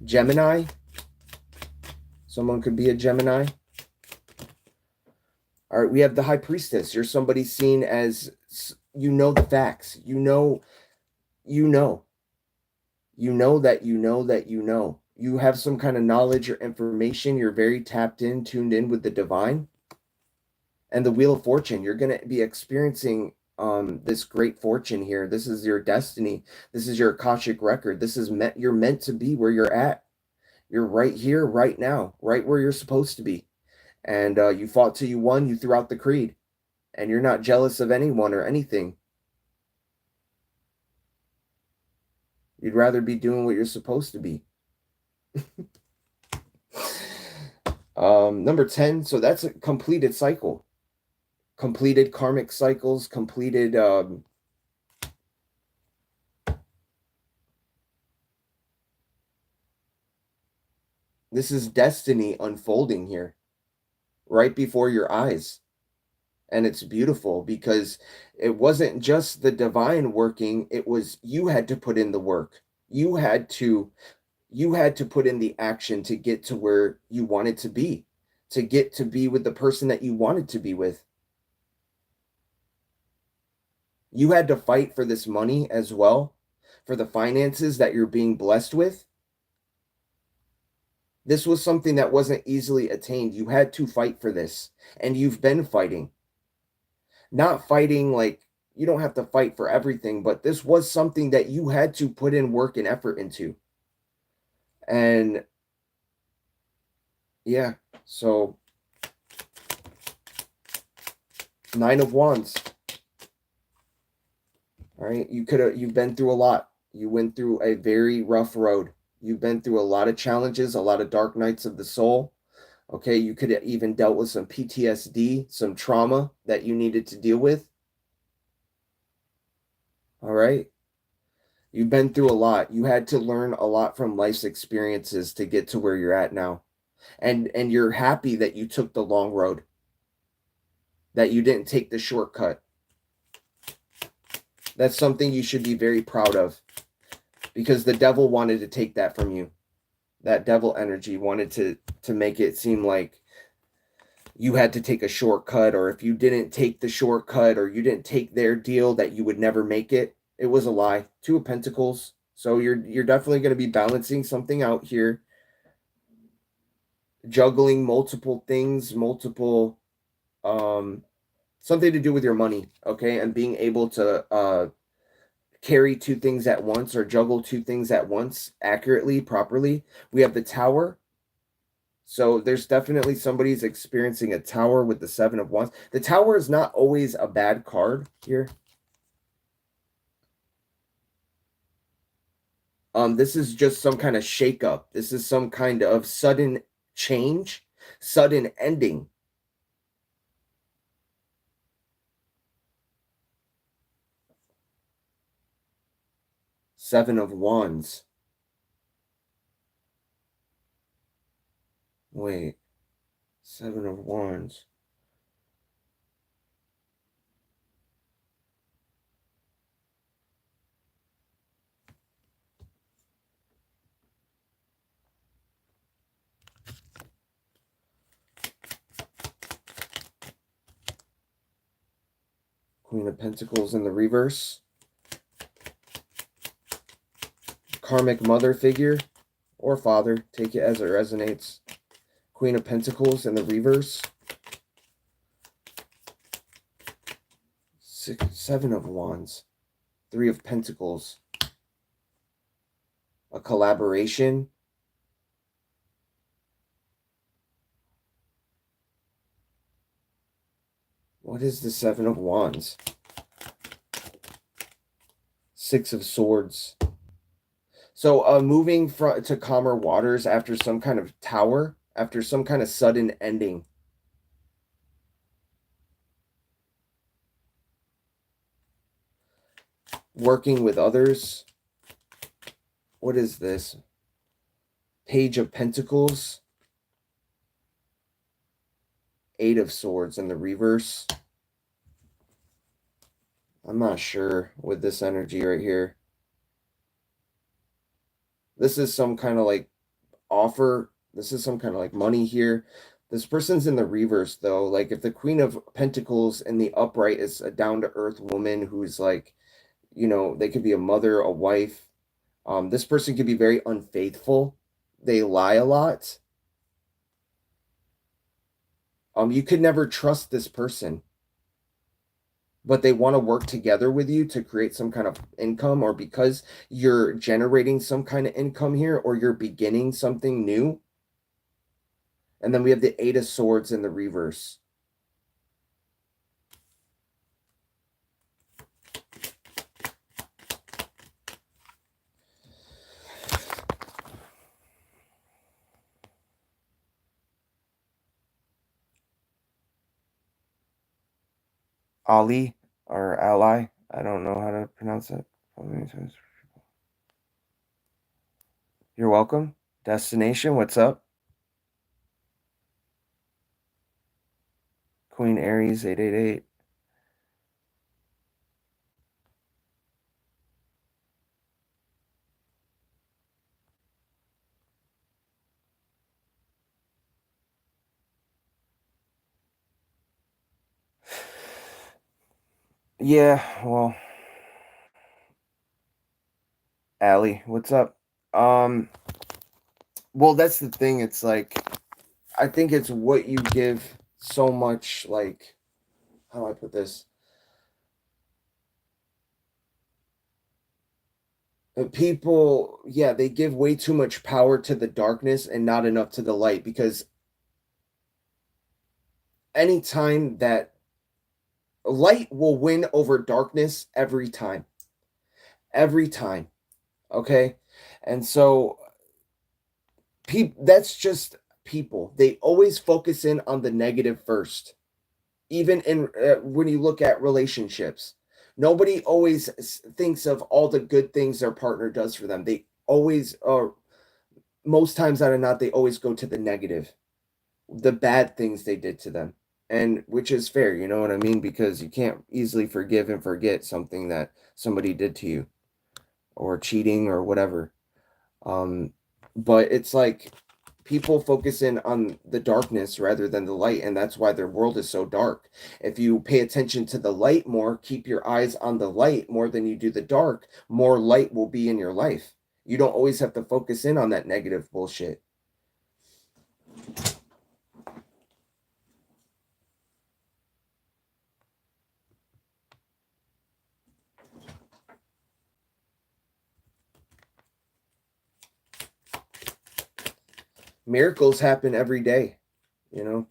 Gemini. Someone could be a Gemini. All right, we have the High Priestess. You're somebody seen as, you know the facts. You know that you know that you know. You have some kind of knowledge or information. You're very tapped in, tuned in with the divine. And the Wheel of Fortune, you're going to be experiencing this great fortune here. This is your destiny. This is your Akashic record. This is you're meant to be where you're at. You're right here, right now, right where you're supposed to be. And you fought till you won. You threw out the creed. And you're not jealous of anyone or anything. You'd rather be doing what you're supposed to be. Number 10, so that's a completed cycle. Completed karmic cycles, completed this is destiny unfolding here right before your eyes. And it's beautiful because it wasn't just the divine working, it was you had to put in the work. You had to put in the action to get to where you wanted to be with the person that you wanted to be with. You had to fight for this money as well, for the finances that you're being blessed with. This was something that wasn't easily attained. You had to fight for this, and you've been fighting. Not fighting like you don't have to fight for everything, but this was something that you had to put in work and effort into. And yeah, so 9 of Wands. All right. You've been through a lot. You went through a very rough road. You've been through a lot of challenges, a lot of dark nights of the soul. Okay. You could have even dealt with some PTSD, some trauma that you needed to deal with. All right. You've been through a lot. You had to learn a lot from life's experiences to get to where you're at now. And you're happy that you took the long road, that you didn't take the shortcut. That's something you should be very proud of, because the devil wanted to take that from you. That devil energy wanted to make it seem like you had to take a shortcut, or if you didn't take the shortcut or you didn't take their deal, that you would never make it. It was a lie. Two of Pentacles. So you're definitely going to be balancing something out here, juggling multiple things, multiple something to do with your money, okay? And being able to carry two things at once, or juggle two things at once accurately, properly. We have the Tower. So there's definitely somebody's experiencing a Tower with the Seven of Wands. The Tower is not always a bad card here. This is just some kind of shakeup. This is some kind of sudden change, sudden ending. Seven of Wands. Wait. Seven of Wands. Queen of Pentacles in the reverse. Karmic mother figure or father. Take it as it resonates. Queen of Pentacles in the reverse. Seven of Wands. Three of Pentacles. A collaboration. What is the Seven of Wands? Six of Swords. So moving to calmer waters after some kind of tower, after some kind of sudden ending. Working with others. What is this? Page of Pentacles. Eight of Swords in the reverse. I'm not sure with this energy right here. This is some kind of like offer. This is some kind of like money here. This person's in the reverse though. Like if the Queen of Pentacles in the upright is a down-to-earth woman who's like, you know, they could be a mother, a wife. This person could be very unfaithful. They lie a lot. You could never trust this person, but they want to work together with you to create some kind of income, or because you're generating some kind of income here, or you're beginning something new. And then we have the Eight of Swords in the reverse. Ali or ally. I don't know how to pronounce it. You're welcome. Destination, what's up? Queen Aries 888. Yeah, well, Allie, what's up? Well, that's the thing. It's like, I think it's what you give so much, like, how do I put this? People, yeah, they give way too much power to the darkness and not enough to the light, because anytime that light will win over darkness every time. every time. Okay. And so that's just people. They always focus in on the negative first. Even in when you look at relationships, nobody always thinks of all the good things their partner does for them. They always, or most times out of not, they always go to the negative, the bad things they did to them. And which is fair, you know what I mean? Because you can't easily forgive and forget something that somebody did to you, or cheating or whatever. Um, but it's like people focus in on the darkness rather than the light, and that's why their world is so dark. If you pay attention to the light more, keep your eyes on the light more than you do the dark, more light will be in your life. You don't always have to focus in on that negative bullshit. Miracles happen every day, you know.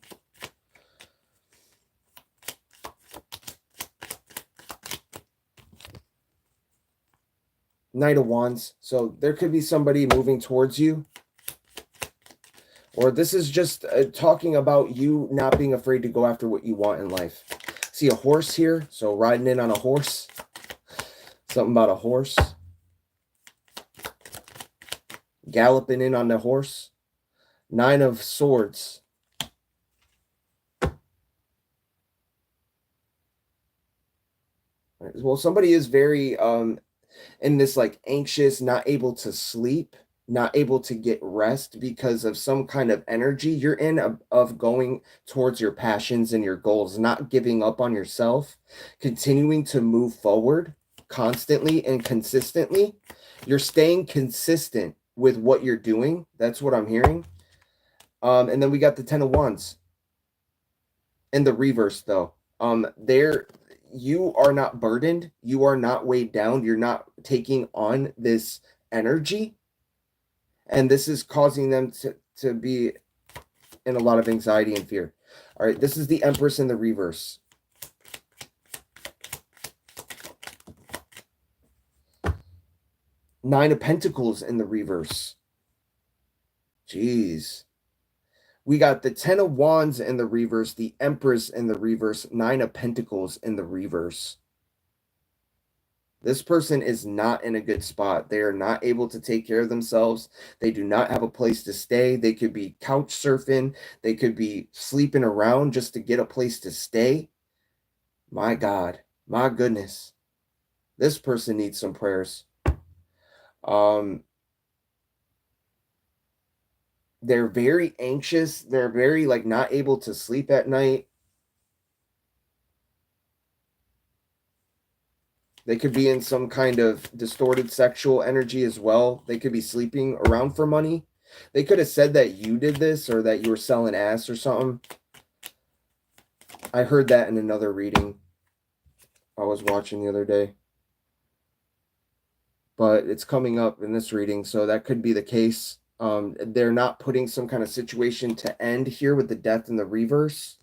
Knight of Wands. So there could be somebody moving towards you, or this is just talking about you not being afraid to go after what you want in life. See a horse here, so riding in on a horse. Something about a horse. Galloping in on the horse. Nine of Swords. Well, somebody is very in this like anxious, not able to sleep, not able to get rest because of some kind of energy you're in of going towards your passions and your goals, not giving up on yourself, continuing to move forward constantly and consistently. You're staying consistent with what you're doing. That's what I'm hearing. And then we got the Ten of Wands in the reverse, though. There, you are not burdened. You are not weighed down. You're not taking on this energy, and this is causing them to be in a lot of anxiety and fear. All right, this is the Empress in the reverse. Nine of Pentacles in the reverse. Jeez. We got the Ten of Wands in the reverse, the Empress in the reverse, Nine of Pentacles in the reverse. This person is not in a good spot. They are not able to take care of themselves. They do not have a place to stay. They could be couch surfing. They could be sleeping around just to get a place to stay. My God, my goodness. This person needs some prayers. They're very anxious. They're very like not able to sleep at night. They could be in some kind of distorted sexual energy as well. They could be sleeping around for money. They could have said that you did this or that you were selling ass or something. I heard that in another reading I was watching the other day. But it's coming up in this reading, so that could be the case. They're not putting some kind of situation to end here with the Death in the reverse.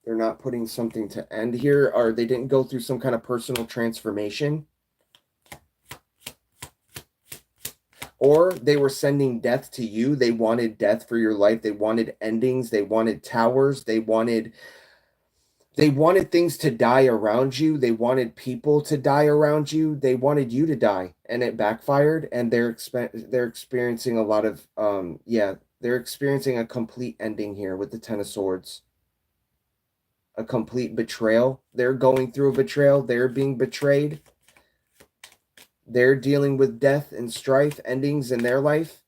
They're not putting something to end here, or they didn't go through some kind of personal transformation. Or they were sending death to you. They wanted death for your life. They wanted endings. They wanted towers. They wanted things to die around you. They wanted people to die around you. They wanted you to die, and it backfired. And they're experiencing a lot of they're experiencing a complete ending here with the Ten of Swords. A complete betrayal. They're going through a betrayal. They're being betrayed. They're dealing with death and strife, endings in their life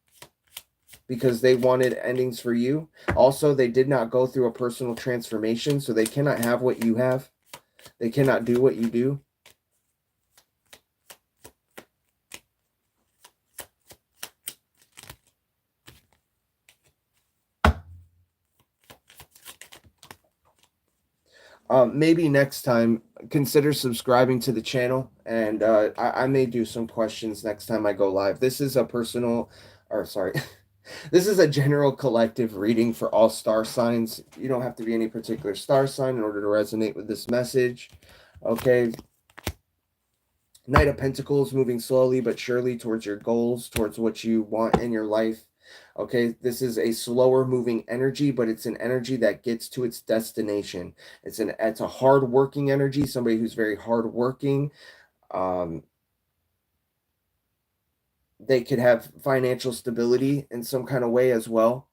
because they wanted endings for you. Also, they did not go through a personal transformation, so they cannot have what you have. They cannot do what you do. Maybe next time, consider subscribing to the channel, and I may do some questions next time I go live. This is a personal, or sorry, This is a general collective reading for all star signs. You don't have to be any particular star sign in order to resonate with this message. Okay. Knight of Pentacles, moving slowly but surely towards your goals, towards what you want in your life. Okay, this is a slower moving energy, but it's an energy that gets to its destination. It's a hard working energy, somebody who's very hard working. They could have financial stability in some kind of way as well.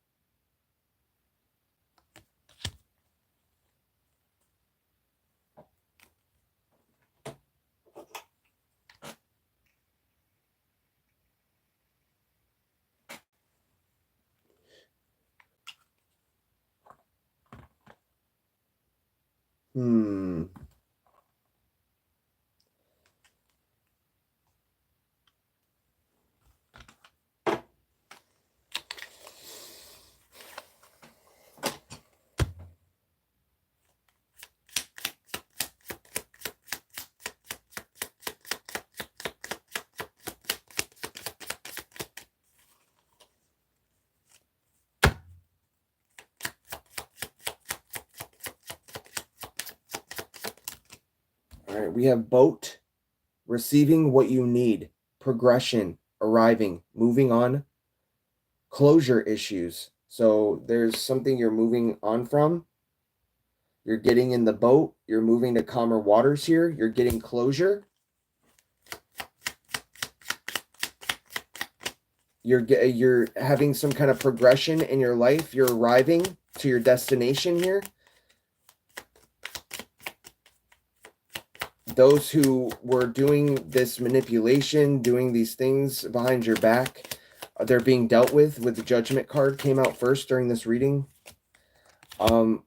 All right, we have boat, receiving what you need, progression, arriving, moving on, closure issues. So there's something you're moving on from. You're getting in the boat. You're moving to calmer waters here. You're getting closure. You're having some kind of progression in your life. You're arriving to your destination here. Those who were doing this manipulation, doing these things behind your back, they're being dealt with the Judgment card came out first during this reading.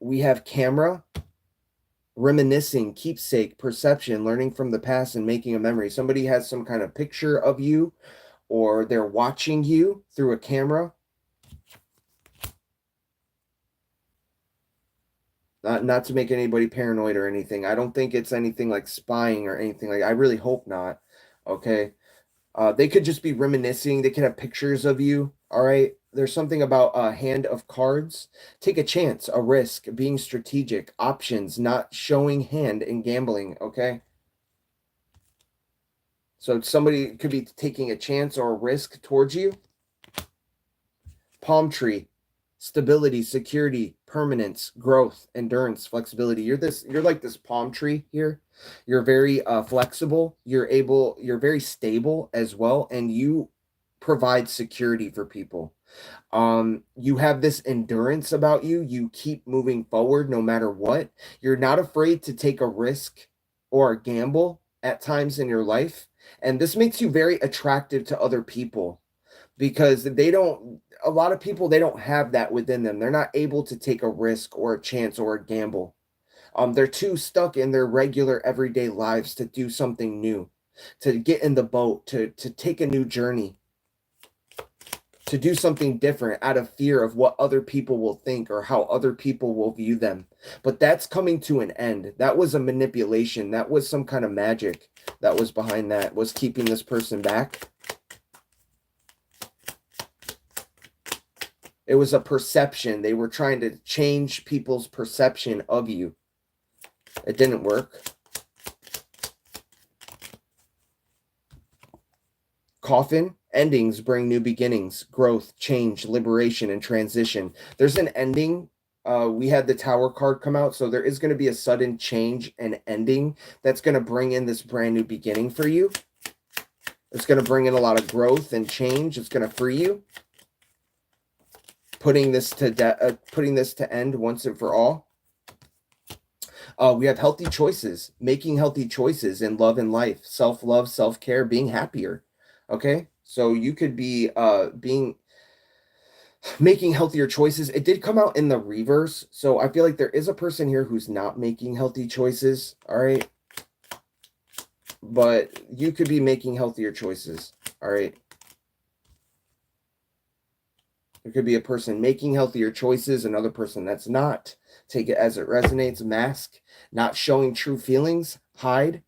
We have camera, reminiscing, keepsake, perception, learning from the past and making a memory. Somebody has some kind of picture of you, or they're watching you through a camera. Not to make anybody paranoid or anything. I don't think it's anything like spying or anything like. I really hope not. Okay. They could just be reminiscing. They could have pictures of you. All right. There's something about a hand of cards. Take a chance, a risk, being strategic, options, not showing hand in gambling. Okay. So somebody could be taking a chance or a risk towards you. Palm tree, stability, security, permanence, growth, endurance, flexibility. You're like this palm tree here. You're very flexible. You're very stable as well, and you provide security for people. You have this endurance about you. You keep moving forward no matter what. You're not afraid to take a risk or a gamble at times in your life, and this makes you very attractive to other people, because a lot of people, they don't have that within them. They're not able to take a risk or a chance or a gamble. They're too stuck in their regular everyday lives to do something new, to get in the boat, to take a new journey, to do something different out of fear of what other people will think or how other people will view them. But that's coming to an end. That was a manipulation. That was some kind of magic that was behind that, was keeping this person back. It was a perception. They were trying to change people's perception of you. It didn't work. Coffin, endings bring new beginnings, growth, change, liberation, and transition. There's an ending. We had the Tower card come out, so there is going to be a sudden change and ending that's going to bring in this brand new beginning for you. It's going to bring in a lot of growth and change. It's going to free you. Putting this to end once and for all. We have healthy choices, making healthy choices in love and life, self-love, self-care, being happier. Okay, so you could be making healthier choices. It did come out in the reverse, so I feel like there is a person here who's not making healthy choices. All right, but you could be making healthier choices. All right. There could be a person making healthier choices, another person that's not. Take it as it resonates. Mask, not showing true feelings, hide,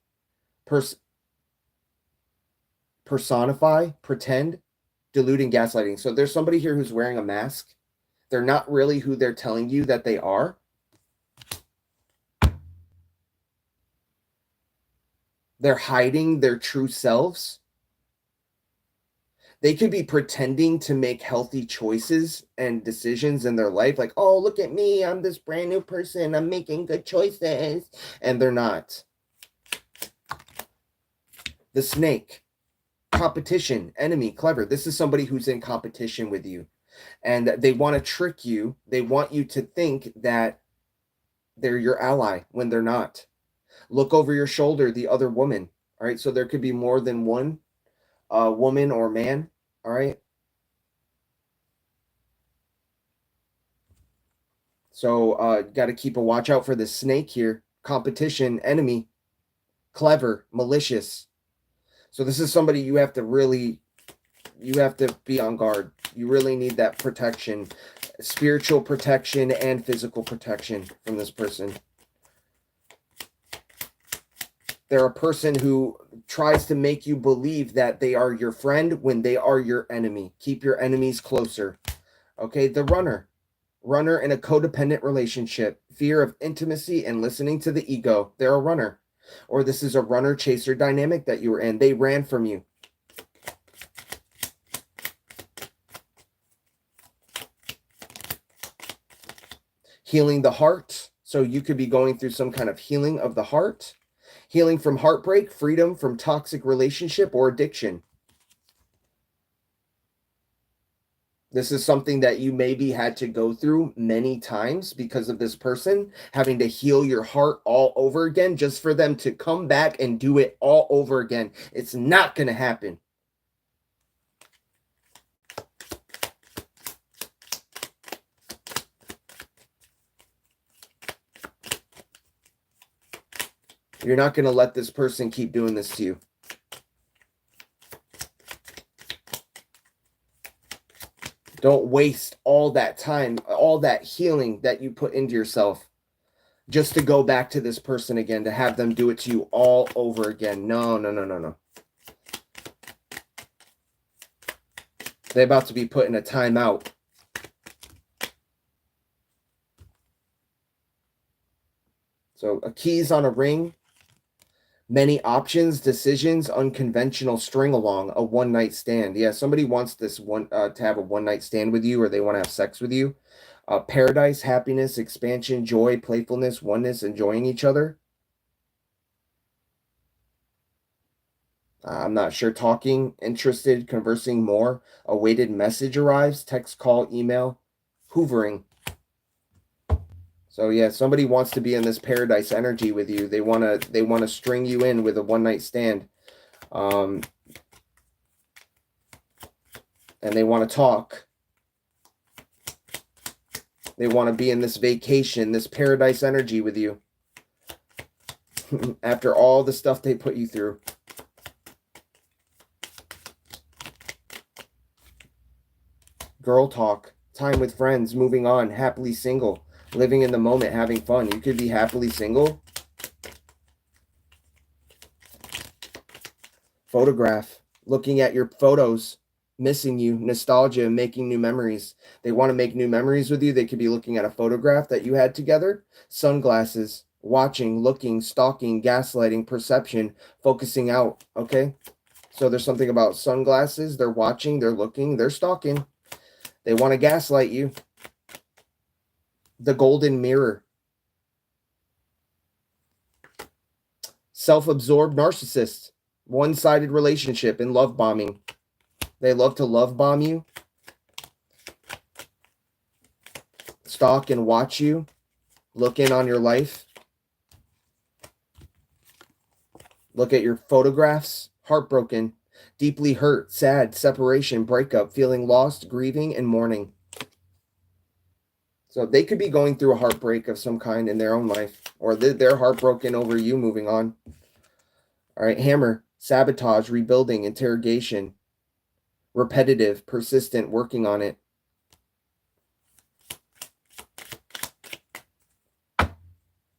personify, pretend. Deluding, gaslighting. So there's somebody here who's wearing a mask. They're not really who they're telling you that they are. They're hiding their true selves. They could be pretending to make healthy choices and decisions in their life. Like, oh, look at me. I'm this brand new person. I'm making good choices. And they're not. The snake. Competition, enemy, clever. This is somebody who's in competition with you. And they want to trick you. They want you to think that they're your ally when they're not. Look over your shoulder, the other woman. All right. So there could be more than one woman or man. All right. So got to keep a watch out for the snake here. Competition, enemy, clever, malicious. So this is somebody you have to be on guard. You really need that protection, spiritual protection and physical protection from this person. They're a person who tries to make you believe that they are your friend when they are your enemy. Keep your enemies closer. Okay, the runner. Runner in a codependent relationship. Fear of intimacy and listening to the ego. They're a runner. Or this is a runner-chaser dynamic that you were in. They ran from you. Healing the heart. So you could be going through some kind of healing of the heart. Healing from heartbreak, freedom from toxic relationship or addiction. This is something that you maybe had to go through many times because of this person, having to heal your heart all over again just for them to come back and do it all over again. It's not going to happen. You're not going to let this person keep doing this to you. Don't waste all that time, all that healing that you put into yourself just to go back to this person again, to have them do it to you all over again. No, no, no, no, no. They're about to be put in a timeout. So a keys on a ring. Many options, decisions, unconventional string along, a one-night stand. Yeah, somebody wants this one to have a one-night stand with you, or they want to have sex with you. Paradise, happiness, expansion, joy, playfulness, oneness, enjoying each other. I'm not sure. Talking, interested, conversing more. Awaited message arrives. Text, call, email. Hoovering. So yeah, somebody wants to be in this paradise energy with you. They want to string you in with a one-night stand. And they want to talk. They want to be in this vacation, this paradise energy with you. After all the stuff they put you through. Girl talk. Time with friends. Moving on. Happily single. Living in the moment, having fun. You could be happily single. Photograph. Looking at your photos. Missing you. Nostalgia. Making new memories. They want to make new memories with you. They could be looking at a photograph that you had together. Sunglasses. Watching. Looking. Stalking. Gaslighting. Perception. Focusing out. Okay? So there's something about sunglasses. They're watching. They're looking. They're stalking. They want to gaslight you. The golden mirror. Self-absorbed narcissist. One-sided relationship and love bombing. They love to love bomb you. Stalk and watch you. Look in on your life. Look at your photographs. Heartbroken. Deeply hurt. Sad. Separation. Breakup. Feeling lost. Grieving and mourning. So they could be going through a heartbreak of some kind in their own life, or they're heartbroken over you moving on. All right, hammer, sabotage, rebuilding, interrogation, repetitive, persistent, working on it.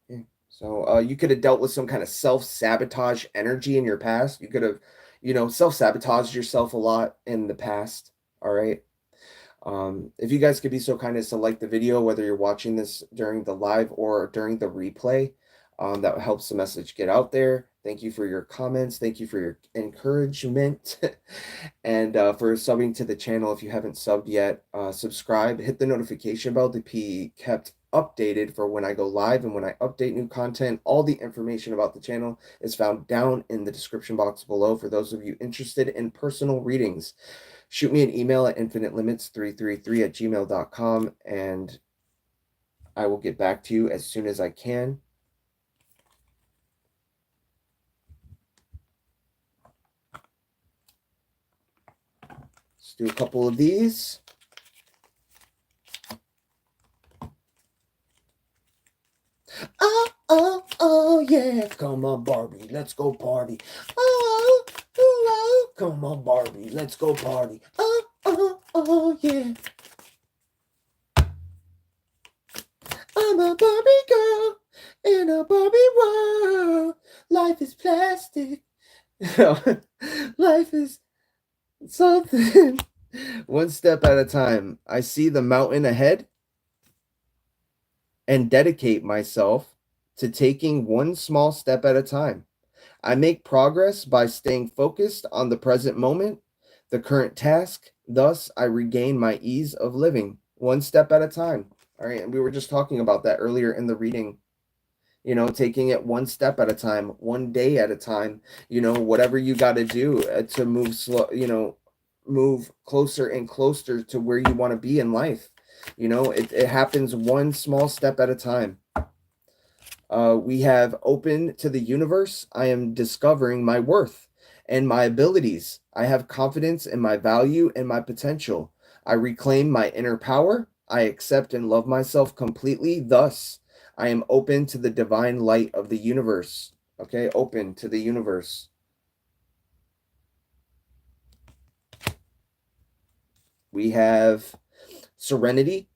Okay. So you could have dealt with some kind of self-sabotage energy in your past. You could have, self-sabotaged yourself a lot in the past. All right. If you guys could be so kind as to like the video, whether you're watching this during the live or during the replay, that helps the message get out there. Thank you for your comments. Thank you for your encouragement. And for subbing to the channel, if you haven't subbed yet, subscribe, hit the notification bell to be kept updated for when I go live and when I update new content. All the information about the channel is found down in the description box below for those of you interested in personal readings. Shoot me an email at infinitelimits333@gmail.com and I will get back to you as soon as I can. Let's do a couple of these. Oh, oh, oh, yeah. Come on, Barbie. Let's go party. Oh, oh, oh. Come on, Barbie. Let's go party. Oh, oh, oh, yeah. I'm a Barbie girl in a Barbie world. Life is plastic. Life is something. One step at a time. I see the mountain ahead and dedicate myself to taking one small step at a time. I make progress by staying focused on the present moment, the current task. Thus, I regain my ease of living one step at a time. All right. And we were just talking about that earlier in the reading. You know, taking it one step at a time, one day at a time, you know, whatever you got to do to move slow, you know, move closer and closer to where you want to be in life. You know, it happens one small step at a time. We have open to the universe. I am discovering my worth and my abilities. I have confidence in my value and my potential. I reclaim my inner power. I accept and love myself completely. Thus, I am open to the divine light of the universe. Okay, open to the universe. We have serenity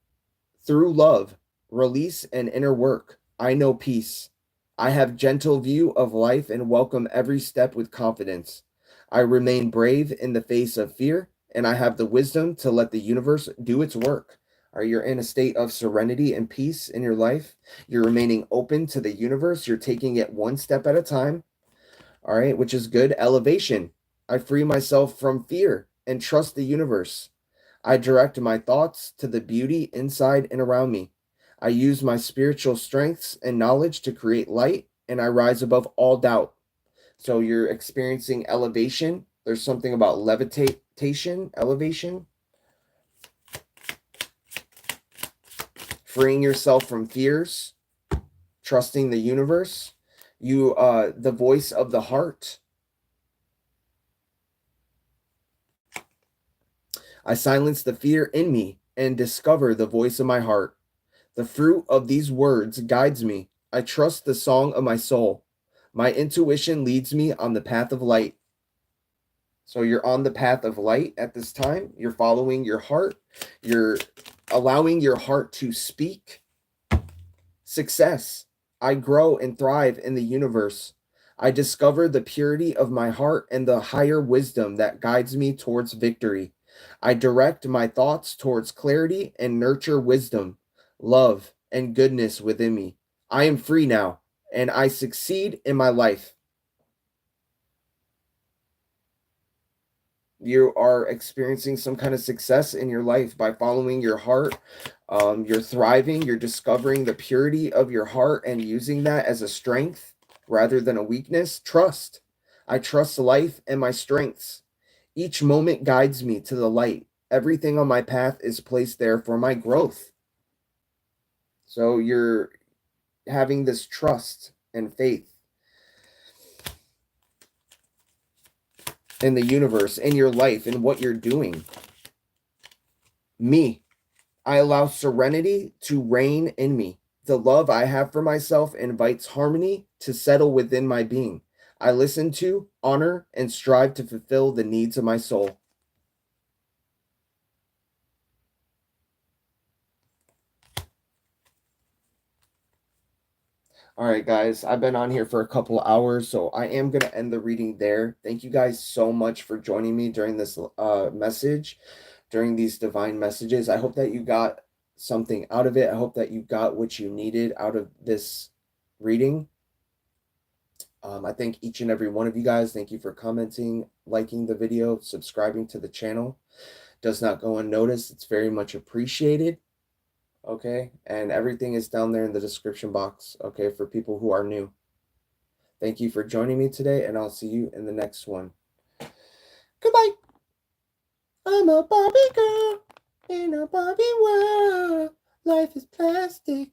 through love, release and inner work. I know peace. I have gentle view of life and welcome every step with confidence. I remain brave in the face of fear, and I have the wisdom to let the universe do its work. Are you in a state of serenity and peace in your life? You're remaining open to the universe. You're taking it one step at a time. All right, which is good. Elevation. I free myself from fear and trust the universe. I direct my thoughts to the beauty inside and around me. I use my spiritual strengths and knowledge to create light, and I rise above all doubt. So you're experiencing elevation. There's something about levitation, elevation. Freeing yourself from fears, trusting the universe. You, the voice of the heart. I silence the fear in me and discover the voice of my heart. The fruit of these words guides me. I trust the song of my soul. My intuition leads me on the path of light. So you're on the path of light at this time. You're following your heart. You're allowing your heart to speak. Success. I grow and thrive in the universe. I discover the purity of my heart and the higher wisdom that guides me towards victory. I direct my thoughts towards clarity and nurture wisdom, love, and goodness within me. I am free now, and I succeed in my life. You are experiencing some kind of success in your life by following your heart. You're thriving. You're discovering the purity of your heart and using that as a strength rather than a weakness. Trust. I trust life and my strengths. Each moment guides me to the light. Everything on my path is placed there for my growth. So you're having this trust and faith in the universe, in your life, in what you're doing. Me, I allow serenity to reign in me. The love I have for myself invites harmony to settle within my being. I listen to, honor, and strive to fulfill the needs of my soul. All right, guys, I've been on here for a couple of hours, so I am going to end the reading there. Thank you guys so much for joining me during this message. during these divine messages. I hope that you got something out of it. I hope that you got what you needed out of this reading. I thank each and every one of you guys. Thank you for commenting, liking the video, subscribing to the channel. Does not go unnoticed. It's very much appreciated. Okay, and everything is down there in the description box, okay, for people who are new. Thank you for joining me today, and I'll see you in the next one. Goodbye. I'm a Barbie girl in a Barbie world. Life is plastic.